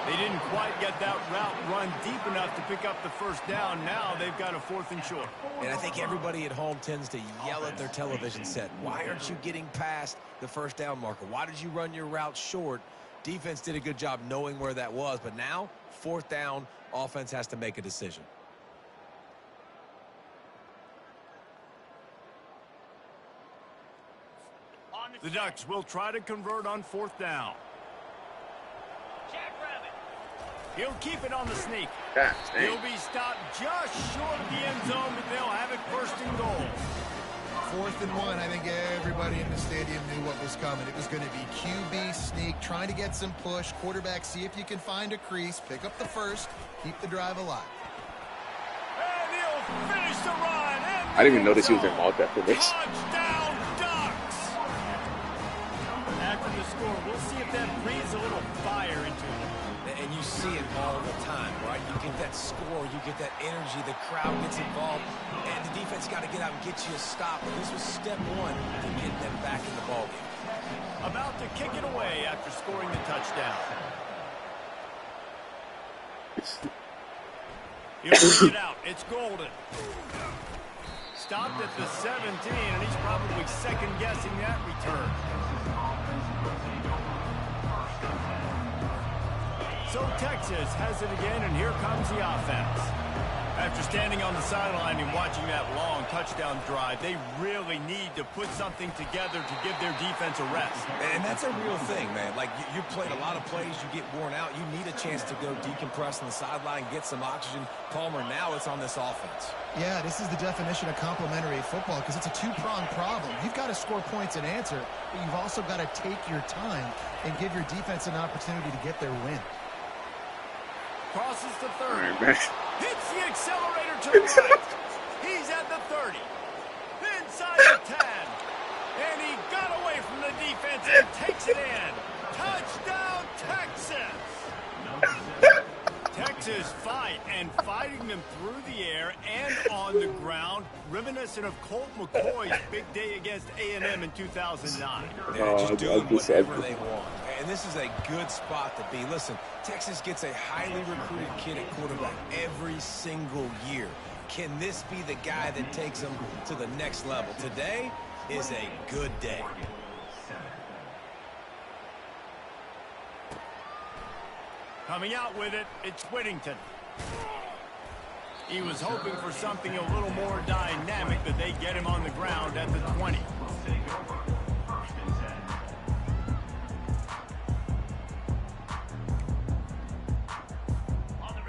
They didn't quite get that route run deep enough to pick up the first down. Now they've got a 4th and short. And I think everybody at home tends to yell at their television set. Why aren't you getting past the first down marker? Why did you run your route short? Defense did a good job knowing where that was. But now, 4th down, offense has to make a decision. The Ducks will try to convert on 4th down. He'll keep it on the sneak. God, He'll be stopped just short of the end zone, but they'll have it 1st and goal. 4th and 1. I think everybody in the stadium knew what was coming. It was going to be QB sneak, trying to get some push. Quarterback, see if you can find a crease. Pick up the first. Keep the drive alive. And he'll finish the run. I didn't even notice he was involved after this. Touchdown, Ducks! After the score, we'll see if that breathes a little fire into it. And you see it all the time, right? You get that score, you get that energy, the crowd gets involved, and the defense got to get out and get you a stop. And this was step 1 to get them back in the ballgame. About to kick it away after scoring the touchdown. He'll bring it out. It's Golden. Stopped at the 17, and he's probably second-guessing that return. So Texas has it again, and here comes the offense. After standing on the sideline and watching that long touchdown drive, they really need to put something together to give their defense a rest. And that's a real thing, man. Like, you played a lot of plays, you get worn out. You need a chance to go decompress on the sideline, get some oxygen. Palmer, now it's on this offense. Yeah, this is the definition of complementary football because it's a two-pronged problem. You've got to score points and answer, but you've also got to take your time and give your defense an opportunity to get their win. Crosses the 30. All right, Hits the accelerator to the right. He's at the 30. Inside the 10. And he got away from the defense and takes it in. Touchdown, Texas. Texas fighting them through the air and on the ground, reminiscent of Colt McCoy's big day against A&M in 2009. They're just doing whatever they want. And this is a good spot to be. Listen, Texas gets a highly recruited kid at quarterback every single year. Can this be the guy that takes them to the next level? Today is a good day. Coming out with it, it's Whittington. He was hoping for something a little more dynamic, but they get him on the ground at the 20.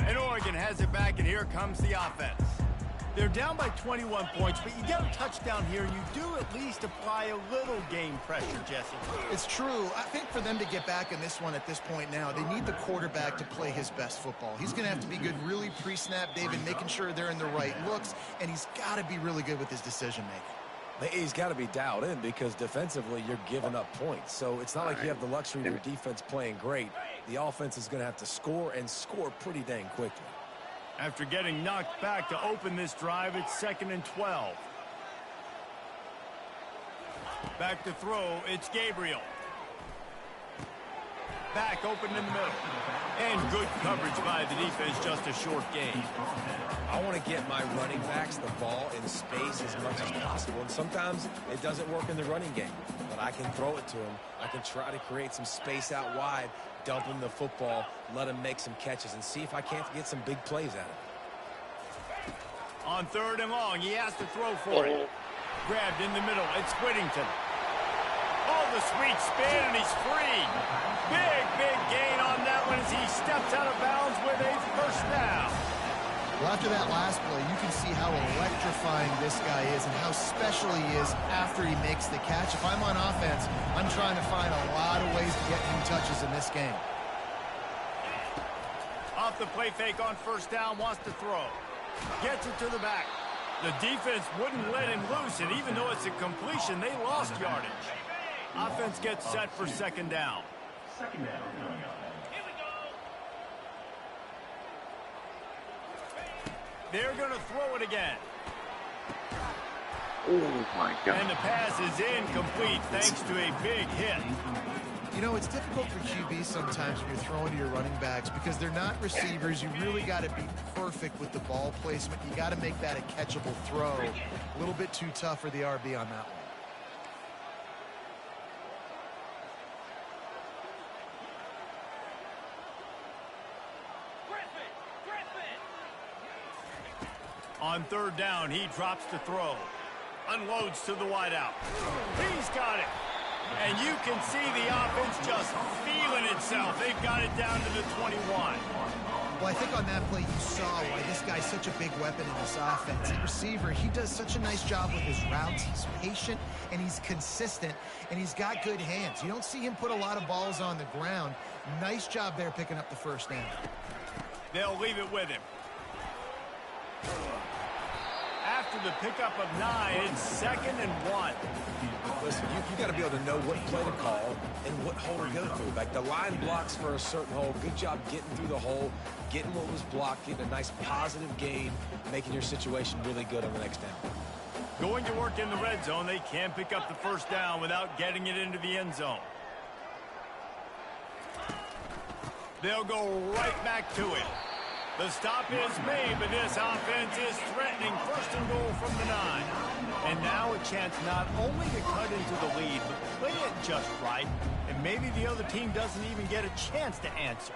And Oregon has it back, and here comes the offense. They're down by 21 points, but you get a touchdown here, and you do at least apply a little game pressure, Jesse. It's true. I think for them to get back in this one at this point now, they need the quarterback to play his best football. He's going to have to be good really pre-snap, David, making sure they're in the right looks, and he's got to be really good with his decision-making. He's got to be dialed in because defensively you're giving up points. So it's not like you have the luxury of your defense playing great. The offense is going to have to score and score pretty dang quickly. After getting knocked back to open this drive, it's 2nd and 12. Back to throw, it's Gabriel. Back open in the middle. And good coverage by the defense, just a short gain. I want to get my running backs the ball in space as much as possible. And sometimes it doesn't work in the running game. But I can throw it to them. I can try to create some space out wide, dump him the football, let him make some catches, and see if I can't get some big plays out of it. On 3rd and long, he has to throw for it. Grabbed in the middle, it's Whittington. Oh, the sweet spin, and he's free. Big gain on that one as he steps out of bounds with a first down. Well, after that last play, you can see how electrifying this guy is and how special he is after he makes the catch. If I'm on offense, I'm trying to find a lot of ways to get him touches in this game. Off the play fake on 1st down, wants to throw. Gets it to the back. The defense wouldn't let him loose, and even though it's a completion, they lost yardage. Offense gets set for 2nd down. Second down coming up. Here we go. They're going to throw it again. Oh, my God. And the pass is incomplete thanks to a big hit. You know, it's difficult for QBs sometimes when you're throwing to your running backs because they're not receivers. You really got to be perfect with the ball placement. You got to make that a catchable throw. A little bit too tough for the RB on that one. On 3rd down, he drops to throw. Unloads to the wideout. He's got it. And you can see the offense just feeling itself. They've got it down to the 21. Well, I think on that play you saw why this guy's such a big weapon in this offense. The receiver, he does such a nice job with his routes. He's patient, and he's consistent, and he's got good hands. You don't see him put a lot of balls on the ground. Nice job there picking up the first down. They'll leave it with him. After the pickup of 9, it's 2nd and 1. Listen, you got to be able to know what play to call and what hole to go through. Like the line blocks for a certain hole. Good job getting through the hole, getting what was blocked, getting a nice positive gain, making your situation really good on the next down. Going to work in the red zone, they can pick up the first down without getting it into the end zone. They'll go right back to it. The stop is made, but this offense is threatening 1st and goal from the 9. And now a chance not only to cut into the lead, but play it just right, and maybe the other team doesn't even get a chance to answer.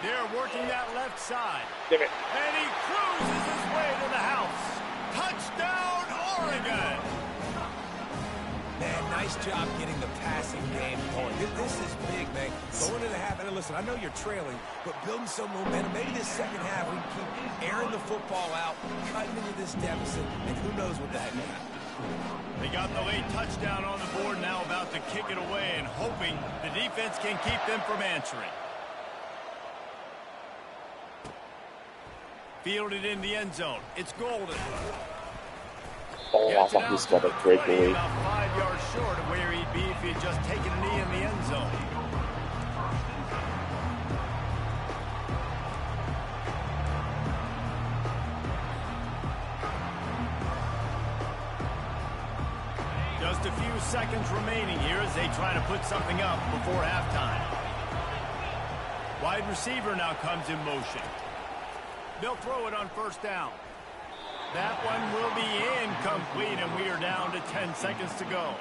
They're working that left side. Damn it. And he cruises his way to the house. Touchdown, Oregon! Man, nice job getting the passing game going. This is big, man. Going into the half, and listen, I know you're trailing, but building some momentum. Maybe this second half we can keep airing the football out, cutting into this deficit, and who knows what the heck will happen. They got the late touchdown on the board, now about to kick it away and hoping the defense can keep them from answering. Fielded in the end zone. It's Golden. Oh, I thought this got a breakaway. About 5 yards short of where he'd be if he had just taken a knee in the end zone. Just a few seconds remaining here as they try to put something up before halftime. Wide receiver now comes in motion. They'll throw it on 1st down. That one will be incomplete, and we are down to 10 seconds to go.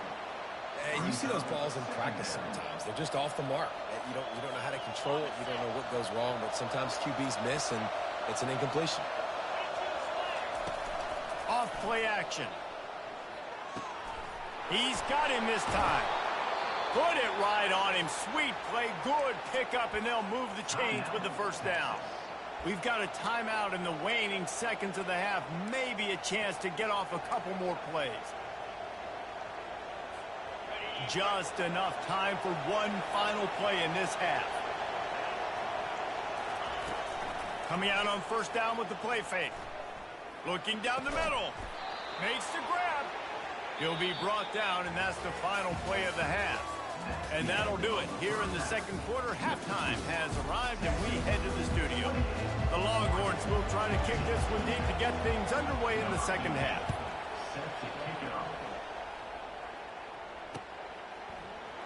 And you see those balls in practice sometimes. They're just off the mark. You don't know how to control it. You don't know what goes wrong, but sometimes QBs miss, and it's an incompletion. Off play action. He's got him this time. Put it right on him. Sweet play, good pickup, and they'll move the chains with the first down. We've got a timeout in the waning seconds of the half. Maybe a chance to get off a couple more plays. Just enough time for one final play in this half. Coming out on 1st down with the play fake. Looking down the middle. Makes the grab. He'll be brought down, and that's the final play of the half. And that'll do it. Here in the second quarter, halftime has arrived, and we head to the studio. The Longhorns will try to kick this one deep to get things underway in the second half.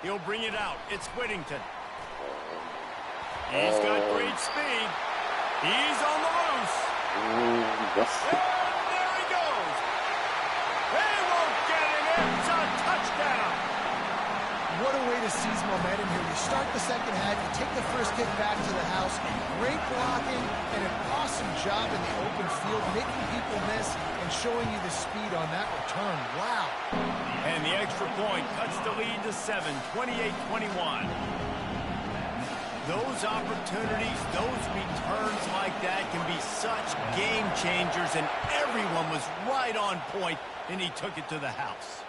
He'll bring it out. It's Whittington. He's got great speed. He's on the loose. And there he goes. They won't get him. It's a touchdown. What a way to seize momentum here. You start the second half, you take the first kick back to the house. Great blocking and an awesome job in the open field, making people miss and showing you the speed on that return. Wow. And the extra point cuts the lead to 7, 28-21. Those opportunities, those returns like that can be such game changers, and everyone was right on point, and he took it to the house.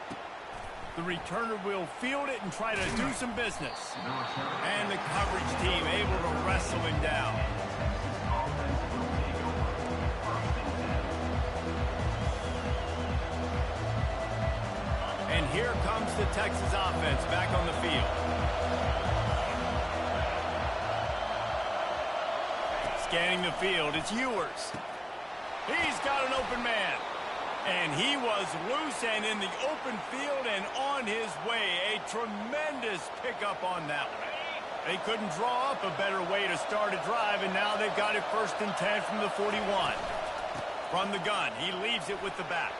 The returner will field it and try to do some business. And the coverage team able to wrestle him down. And here comes the Texas offense back on the field. Scanning the field, it's Ewers. He's got an open man. And he was loose and in the open field and on his way. A tremendous pickup on that one. They couldn't draw up a better way to start a drive, and now they've got it 1st and 10 from the 41. From the gun, he leaves it with the back.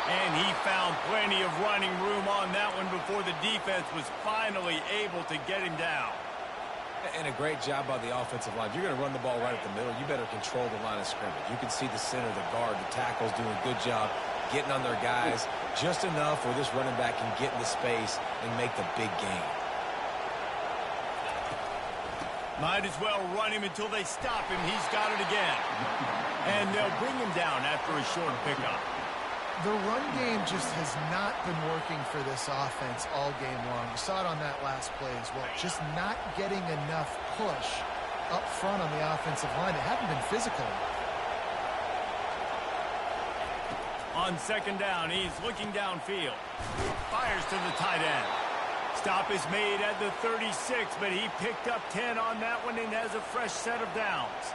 And he found plenty of running room on that one before the defense was finally able to get him down. And a great job by the offensive line. If you're going to run the ball right at the middle, you better control the line of scrimmage. You can see the center, the guard, the tackles doing a good job getting on their guys just enough where this running back can get into space and make the big gain. Might as well run him until they stop him. He's got it again. And they'll bring him down after a short pickup. The run game just has not been working for this offense all game long. You saw it on that last play as well. Just not getting enough push up front on the offensive line. They haven't been physical. On second down, he's looking downfield. Fires to the tight end. Stop is made at the 36, but he picked up 10 on that one and has a fresh set of downs.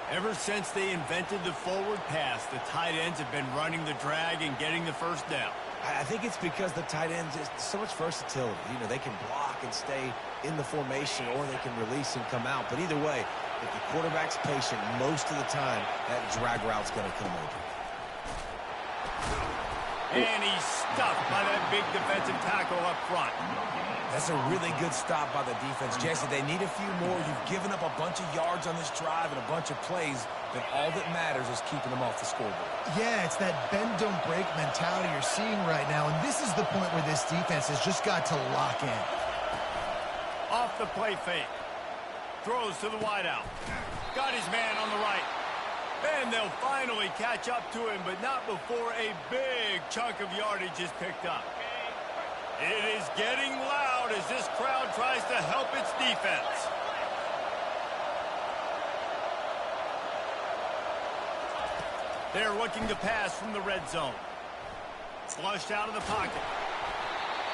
Ever since they invented the forward pass, the tight ends have been running the drag and getting the first down. I think it's because the tight ends is so much versatility. You know, they can block and stay in the formation, or they can release and come out. But either way, if the quarterback's patient, most of the time, that drag route's going to come open. And he's stuffed by that big defensive tackle up front. That's a really good stop by the defense. Jesse, they need a few more. You've given up a bunch of yards on this drive and a bunch of plays, but all that matters is keeping them off the scoreboard. Yeah, it's that bend, don't break mentality you're seeing right now, and this is the point where this defense has just got to lock in. Off the play fake. Throws to the wideout. Got his man on the right. And they'll finally catch up to him, but not before a big chunk of yardage is picked up. It is getting loud as this crowd tries to help its defense. They're looking to pass from the red zone. Flushed out of the pocket.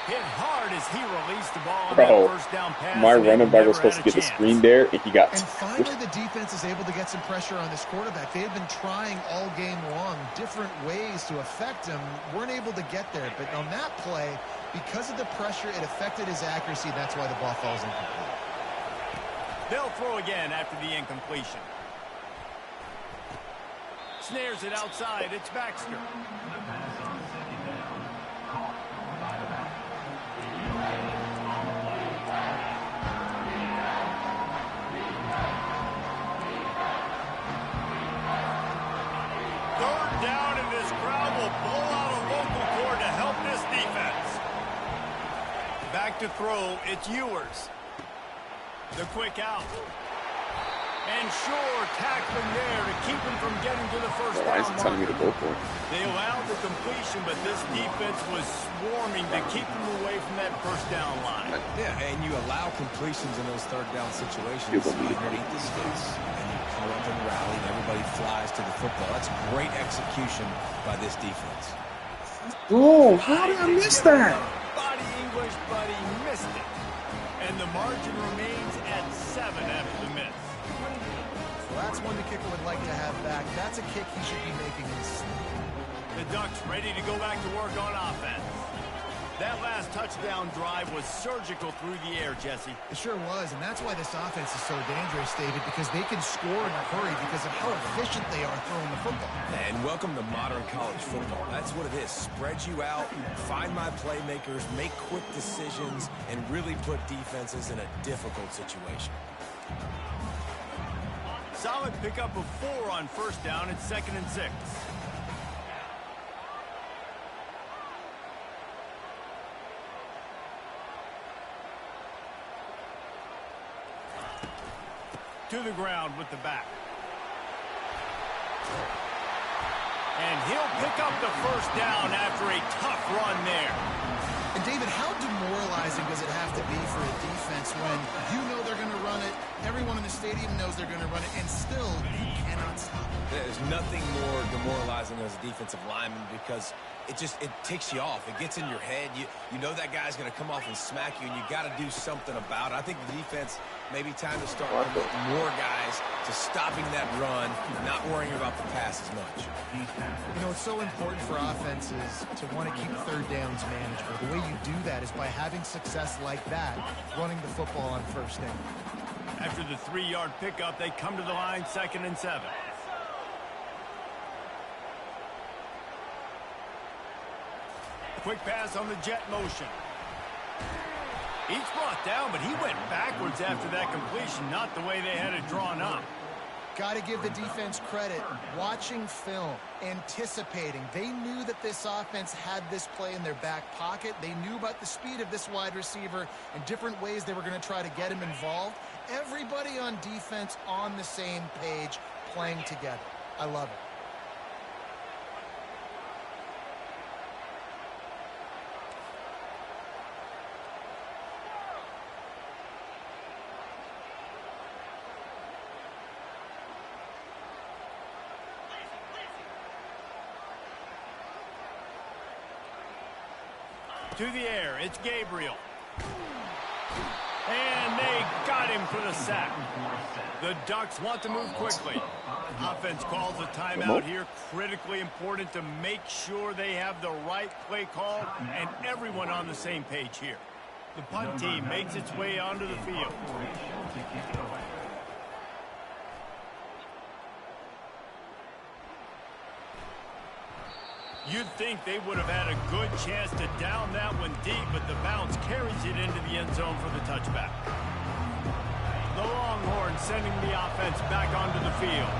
Hit hard as he released the ball on that first down pass. My running back was supposed to get the screen there, and he got... And finally, the defense is able to get some pressure on this quarterback. They had been trying all game long different ways to affect him. Weren't able to get there. But on that play, because of the pressure, it affected his accuracy. That's why the ball falls incomplete. They'll throw again after the incompletion. Snares it outside. It's Baxter. Third down, and this crowd will blow out a vocal cord to help this defense. Back to throw, it's Ewers. The quick out. And sure, tackling there to keep him from getting to the first Why is down it telling me marker. to go for it? They allowed the completion, but this defense was swarming to keep them away from that first down line. Yeah, and you allow completions in those third down situations underneath the sticks, and you come up and rally, and everybody flies to the football. That's great execution by this defense. Oh, how did I miss that? Body English, but he missed it. And the margin remains at 7 after the miss. So that's one the kicker would like to have back. That's a kick he should be making instead. The Ducks ready to go back to work on offense. That last touchdown drive was surgical through the air, Jesse. It sure was, and that's why this offense is so dangerous, David, because they can score in a hurry because of how efficient they are throwing the football. And welcome to modern college football. That's what it is. Spread you out, find my playmakers, make quick decisions, and really put defenses in a difficult situation. Solid pickup of 4 on first down. It's 2nd and 6. To the ground with the back. And he'll pick up the first down after a tough run there. And David, how demoralizing does it have to be for a defense when you know they're going to run it, everyone in the stadium knows they're going to run it, and still you cannot stop it? There's nothing more demoralizing as a defensive lineman because it ticks you off. It gets in your head. You know that guy's going to come off and smack you, and you got to do something about it. I think the defense maybe time to start more guys to stopping that run, not worrying about the pass as much. You know, it's so important for offenses to want to keep third downs manageable. The way you do that is by having success like that, running the football on first down. After the 3-yard pickup, they come to the line, 2nd and 7. Quick pass on the jet motion. He's brought down, but he went backwards after that completion, not the way they had it drawn up. Got to give the defense credit. Watching film, anticipating. They knew that this offense had this play in their back pocket. They knew about the speed of this wide receiver and different ways they were going to try to get him involved. Everybody on defense on the same page, playing together. I love it. To the air, it's Gabriel. And they got him for the sack. The Ducks want to move quickly. Offense calls a timeout here. Critically important to make sure they have the right play call and everyone on the same page here. The punt team makes its way onto the field. You'd think they would have had a good chance to down that one deep, but the bounce carries it into the end zone for the touchback. The Longhorns sending the offense back onto the field.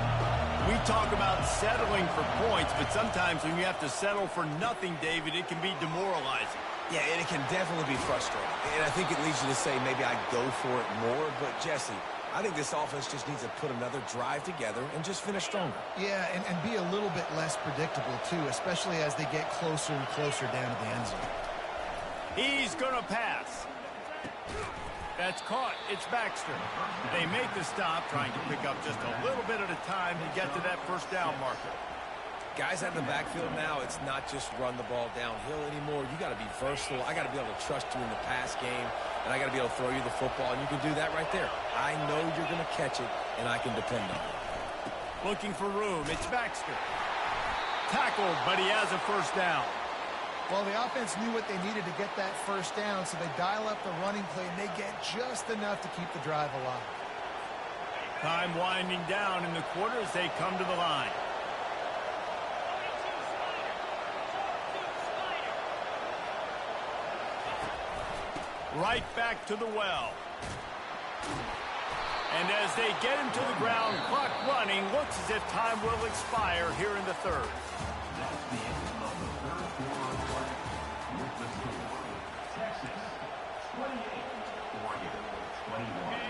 We talk about settling for points, but sometimes when you have to settle for nothing, David, it can be demoralizing. Yeah, and it can definitely be frustrating. And I think it leads you to say maybe I go for it more, but Jesse, I think this offense just needs to put another drive together and just finish stronger. Yeah, and be a little bit less predictable, too, especially as they get closer and closer down to the end zone. He's going to pass. That's caught. It's Baxter. They make the stop, trying to pick up just a little bit at a time to get to that first down marker. Guys out in the backfield now, it's not just run the ball downhill anymore. You got to be versatile. I got to be able to trust you in the pass game, and I got to be able to throw you the football, and you can do that right there. I know you're going to catch it, and I can depend on it. Looking for room. It's Baxter. Tackled, but he has a first down. Well, the offense knew what they needed to get that first down, so they dial up the running play, and they get just enough to keep the drive alive. Time winding down in the quarter as they come to the line. Right back to the well. And as they get him to the ground, clock running, looks as if time will expire here in the third.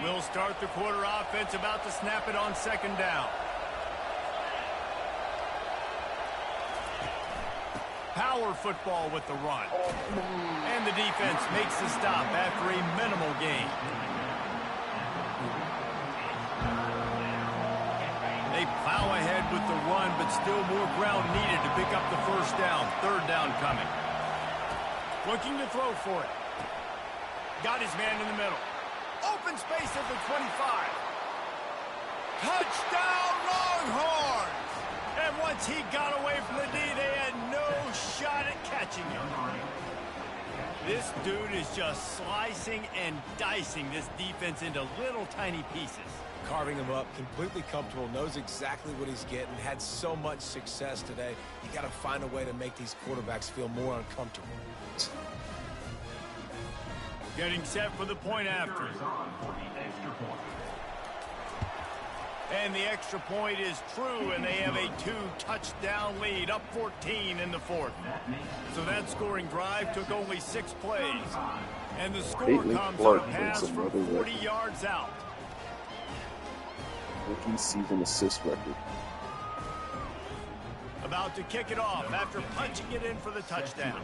We'll start the quarter. Offense about to snap it on second down. Power football with the run. And the defense makes the stop after a minimal gain. They They plow ahead with the run, but still more ground needed to pick up the first down. Third down coming. Looking to throw for it. Got his man in the middle. Open space at the 25. Touchdown, Longhorns! And once he got away from the D, they had no shot at catching him. This dude is just slicing and dicing this defense into little tiny pieces. Carving him up, completely comfortable, knows exactly what he's getting, had so much success today. You got to find a way to make these quarterbacks feel more uncomfortable. Getting set for the point after. And the extra point is true, and they have a 2-touchdown lead, up 14 in the fourth. So that scoring drive took only 6 plays. And the score comes on a pass from 40 yards out. Rookie season assist record. About to kick it off after punching it in for the touchdown.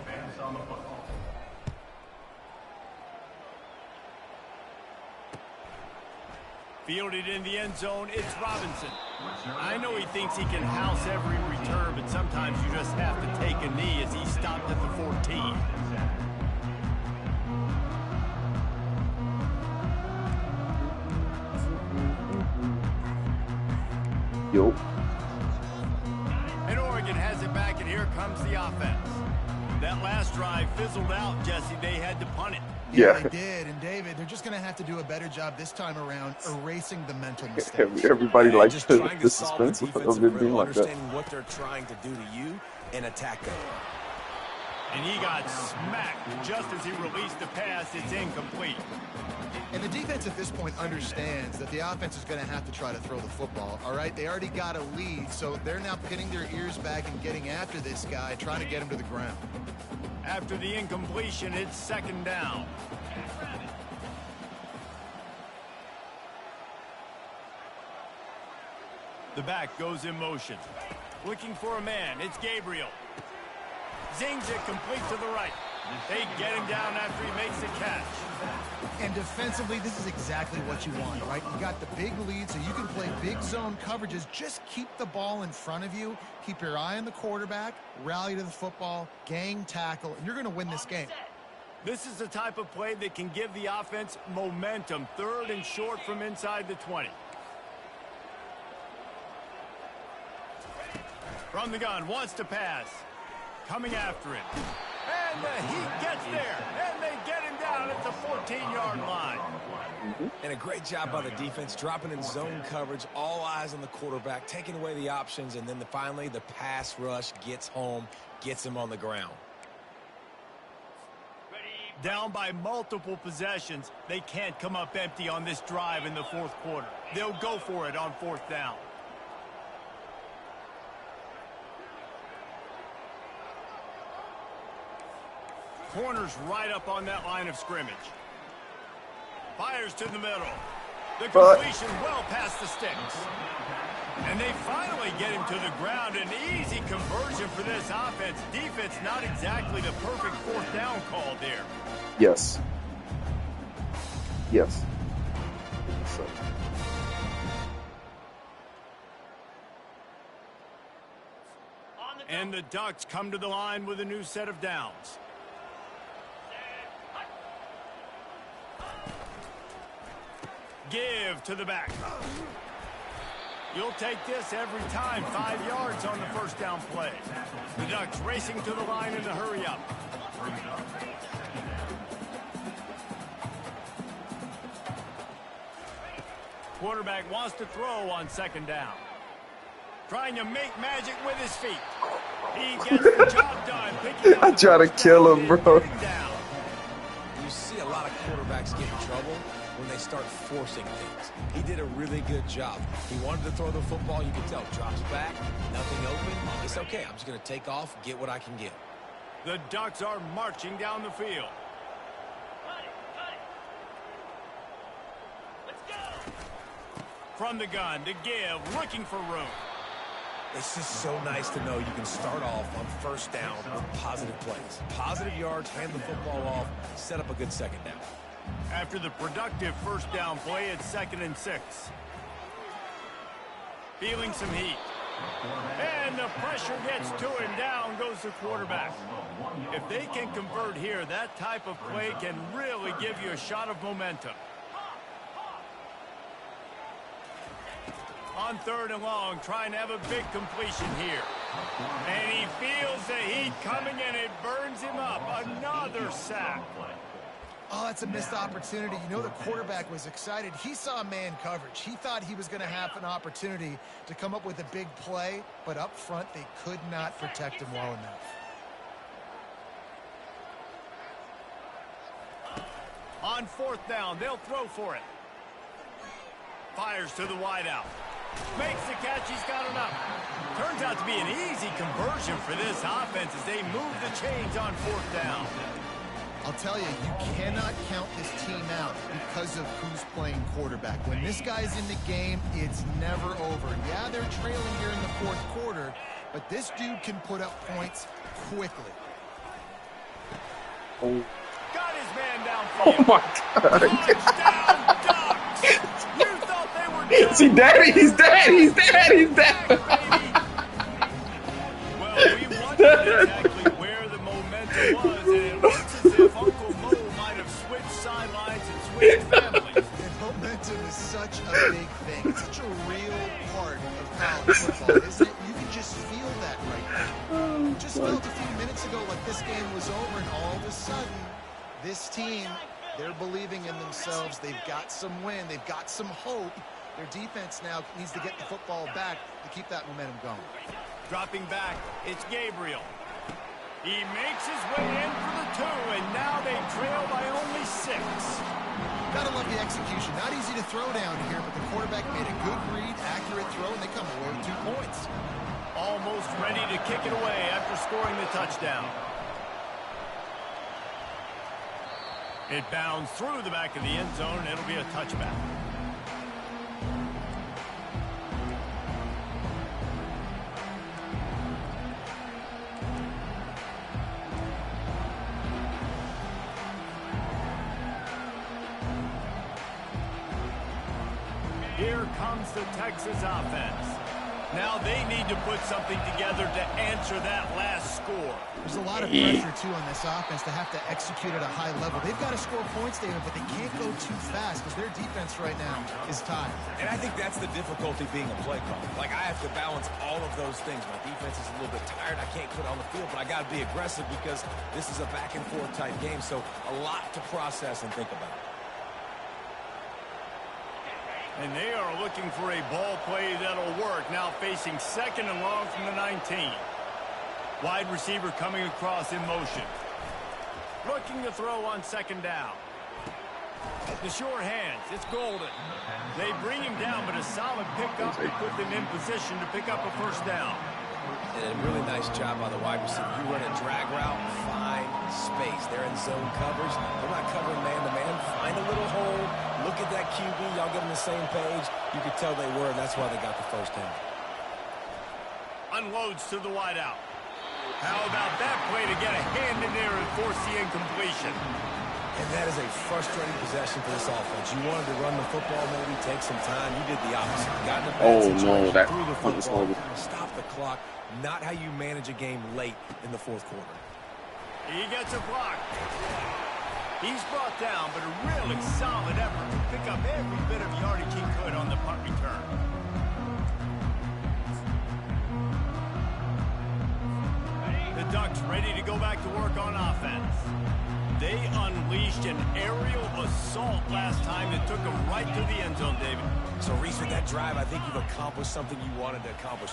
Fielded in the end zone, it's Robinson. I know he thinks he can house every return, but sometimes you just have to take a knee as he stopped at the 14. Yo. And Oregon has it back, and here comes the offense. That last drive fizzled out, Jesse. They had to punt it. Yeah, they did. And, David, they're just going to have to do a better job this time around erasing the mental mistakes. Everybody likes just the trying to solve the suspense defensive of it being riddle, like that. understanding what they're trying to do to you and attack them. And he got smacked just as he released the pass. It's incomplete. And the defense at this point understands that the offense is going to have to try to throw the football, all right? They already got a lead, so they're now pinning their ears back and getting after this guy, trying to get him to the ground. After the incompletion, it's second down. The back goes in motion. Looking for a man. It's Gabriel. Zings it complete to the right. They get him down after he makes the catch. And defensively, this is exactly what you want, right? You got the big lead, so you can play big zone coverages. Just keep the ball in front of you. Keep your eye on the quarterback. Rally to the football. Gang tackle. And you're going to win this game. This is the type of play that can give the offense momentum. Third and short from inside the 20. From the gun, wants to pass. Coming after it. And the heat gets there. And they get him down at the 14-yard line. And a great job by the defense, dropping in zone coverage, all eyes on the quarterback, taking away the options, and then finally the pass rush gets home, gets him on the ground. Down by multiple possessions, they can't come up empty on this drive in the fourth quarter. They'll go for it on fourth down. Corners right up on that line of scrimmage. Fires to the middle. The completion well past the sticks. And they finally get him to the ground. An easy conversion for this offense. Defense not exactly the perfect fourth down call there. Yes. Yes. So. And the Ducks come to the line with a new set of downs. Give to the back. You'll take this every time. 5 yards on the first down play. The Ducks racing to the line in a hurry up. Quarterback wants to throw on second down. Trying to make magic with his feet. He gets the job done. I try to kill him, bro. You see a lot of quarterbacks get in trouble when they start forcing things. He did a really good job. He wanted to throw the football. You can tell. Drops back. Nothing open. It's okay. I'm just going to take off, get what I can get. The Ducks are marching down the field. Let's go. From the gun to give, looking for room. It's just so nice to know you can start off on first down with positive plays. Positive yards, hand the football off, set up a good second down. After the productive first down play, it's 2nd and 6. Feeling some heat. And the pressure gets to him. Down goes the quarterback. If they can convert here, that type of play can really give you a shot of momentum. On 3rd and long, trying to have a big completion here. And he feels the heat coming, and it burns him up. Another sack. Oh, that's a missed opportunity. You know, the quarterback was excited. He saw man coverage. He thought he was going to have an opportunity to come up with a big play, but up front, they could not protect him well enough. On 4th down, they'll throw for it. Fires to the wideout. Makes the catch. He's got enough. Turns out to be an easy conversion for this offense as they move the chains on 4th down. I'll tell you, you cannot count this team out because of who's playing quarterback. When this guy's in the game, it's never over. Yeah, they're trailing here in the 4th quarter, but this dude can put up points quickly. Oh, Got his man oh downfield. my God. Touchdown, Ducks! You thought they were done. See, Daddy, he's dead. He's dead. He's Back, dead. baby. Well, we wondered exactly where the momentum was, and it looks as if Uncle Mo might have switched sidelines and switched families. And momentum is such a big thing. It's such a real part of college football, isn't it? You can just feel that right now. Just felt a few minutes ago like this game was over, and all of a sudden, this team, they're believing in themselves. They've got some win. They've got some hope. Their defense now needs to get the football back to keep that momentum going. Dropping back, it's Gabriel. He makes his way in for the 2, and now they trail by only 6. Gotta love the execution. Not easy to throw down here, but the quarterback made a good read, accurate throw, and they come away with 2 points. Almost ready to kick it away after scoring the touchdown. It bounds through the back of the end zone, and it'll be a touchback. Here comes the Texas offense. Now they need to put something together to answer that last score. There's a lot of pressure, too, on this offense to have to execute at a high level. They've got to score points, David, but they can't go too fast because their defense right now is tired. And I think that's the difficulty being a play caller. Like, I have to balance all of those things. My defense is a little bit tired. I can't put it on the field, but I got to be aggressive because this is a back-and-forth type game, so a lot to process and think about. And they are looking for a ball play that'll work. Now facing 2nd and long from the 19. Wide receiver coming across in motion. Looking to throw on 2nd down. The short hands. It's Golden. They bring him down, but a solid pickup to put them in position to pick up a 1st down. And a really nice job by the wide receiver. You run a drag route, find space. They're in zone coverage. They're not covering man-to-man. Find a little hole. Look at that QB. Y'all get on the same page. You could tell they were, and that's why they got the 1st down. Unloads to the wideout. How about that play to get a hand in there and force the incompletion? And that is a frustrating possession for this offense. You wanted to run the football, maybe take some time. You did the opposite. You got in a bad situation, that threw the was football, horrible. stop the clock. Not how you manage a game late in the 4th quarter. He gets a block. He's brought down, but a really solid effort to pick up every bit of yardage he could on the punt return. The Ducks ready to go back to work on offense. They unleashed an aerial assault last time that took them right to the end zone, David. So, Reese, with that drive, I think you've accomplished something you wanted to accomplish.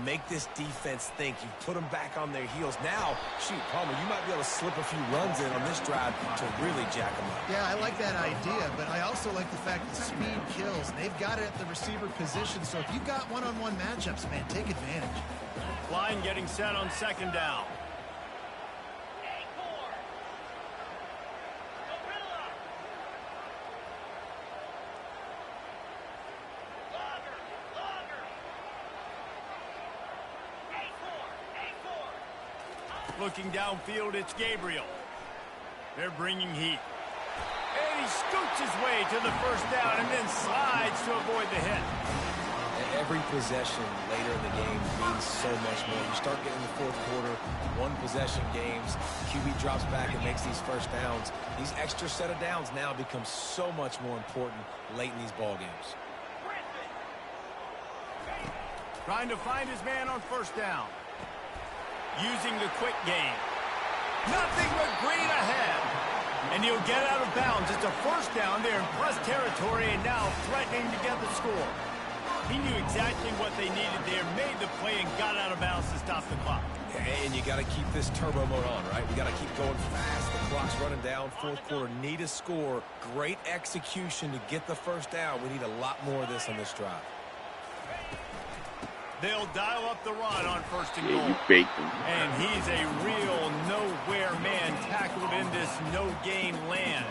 Make this defense think. You put them back on their heels. Now, shoot, Palmer, you might be able to slip a few runs in on this drive to really jack them up. Yeah, I like that idea, but I also like the fact that speed kills. And they've got it at the receiver position, so if you've got one-on-one matchups, man, take advantage. Line getting set on 2nd down. Looking downfield, it's Gabriel. They're bringing heat. And he scoots his way to the 1st down and then slides to avoid the hit. every possession later in the game means so much more. You start getting the fourth quarter, one possession games, QB drops back and makes these first downs. These extra set of downs now become so much more important late in these ball games. Trying to find his man on first down. Using the quick game. Nothing but green ahead. And he'll get out of bounds. It's a first down. They're in plus territory and now threatening to get the score. He knew exactly what they needed there, made the play, and got out of bounds to stop the clock. And you got to keep this turbo mode on, right? We got to keep going fast. The clock's running down. Fourth quarter, need a score. Great execution to get the first down. We need a lot more of this on this drive. They'll dial up the run on first and goal. Yeah, you baked him. And he's a real nowhere man tackled in this no-gain land.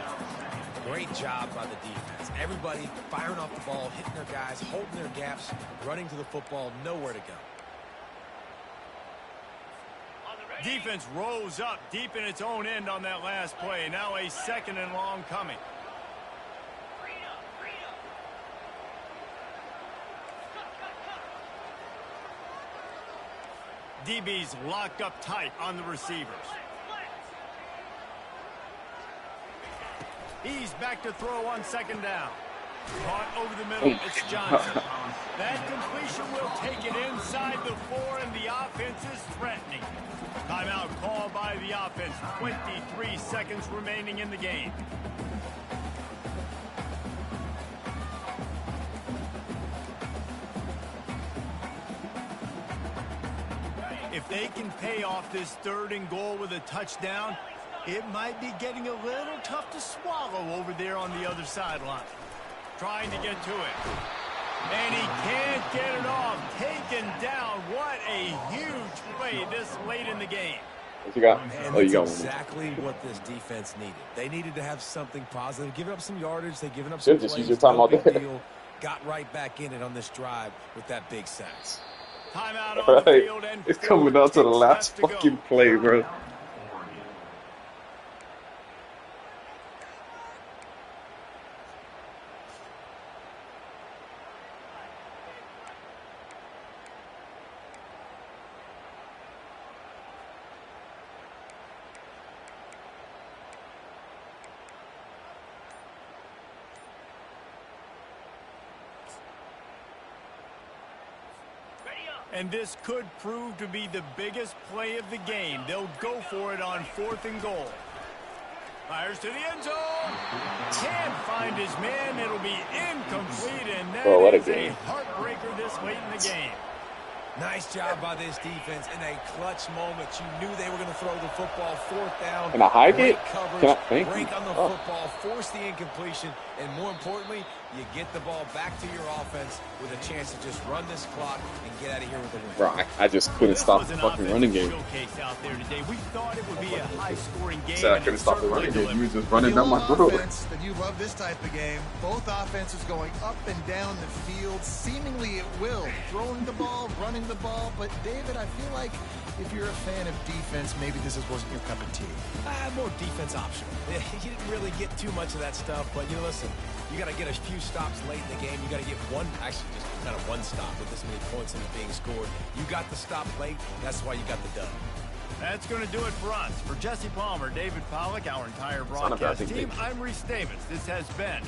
Great job by the defense. Everybody firing off the ball, hitting their guys, holding their gaps, running to the football, nowhere to go. Defense rose up deep in its own end on that last play. Now a second and long coming. DB's locked up tight on the receivers. He's back to throw on second down. Caught over the middle. It's Johnson. That completion will take it inside the 4, and the offense is threatening. Timeout called by the offense. 23 seconds remaining in the game. If they can pay off this third and goal with a touchdown, it might be getting a little tough to swallow over there on the other sideline. Trying to get to it. And he can't get it off. Taken down. What a huge play this late in the game. What you got? And Oh, you that's got one. exactly what this defense needed. They needed to have something positive. Giving up some yardage. They've given up some Just plays. use your time No out big there. deal. Got right back in it on this drive with that big sack. Timeout on the Right. field, and It's coming down to the 4 last steps to go. fucking play, bro. And this could prove to be the biggest play of the game. They'll go for it on 4th and goal. Fires to the end zone. Can't find his man. It'll be incomplete, and that Oh, what a is a game. heartbreaker this late in the game. Nice job by this defense in a clutch moment. You knew they were going to throw the football. 4th down. Can I hike Great it? coverage. Can I? Thank break you. on the Oh. football. Force the incompletion. And more importantly, you get the ball back to your offense with a chance to just run this clock and get out of here with a win. Bro, I just couldn't This stop was the an fucking running game. offensive showcase out there today. We thought it would be a high-scoring game. Said I and couldn't it stop the certainly running game. You delivered. was just running You down my love throat. offense, then you love this type of game. Both offenses going up and down the field, seemingly at will. Throwing the ball, running the ball. But, David, I feel like if you're a fan of defense, maybe this wasn't your cup of tea. More defense optional. You didn't really get too much of that stuff, but you know, listen, you got to get a few stops late in the game. You got to get actually just kind of one stop with this many points in it being scored. You got the stop late. That's why you got the dub. That's going to do it for us. For Jesse Palmer, David Pollack, our entire Son of a broadcast big team, thing. I'm Reese Davis. This has been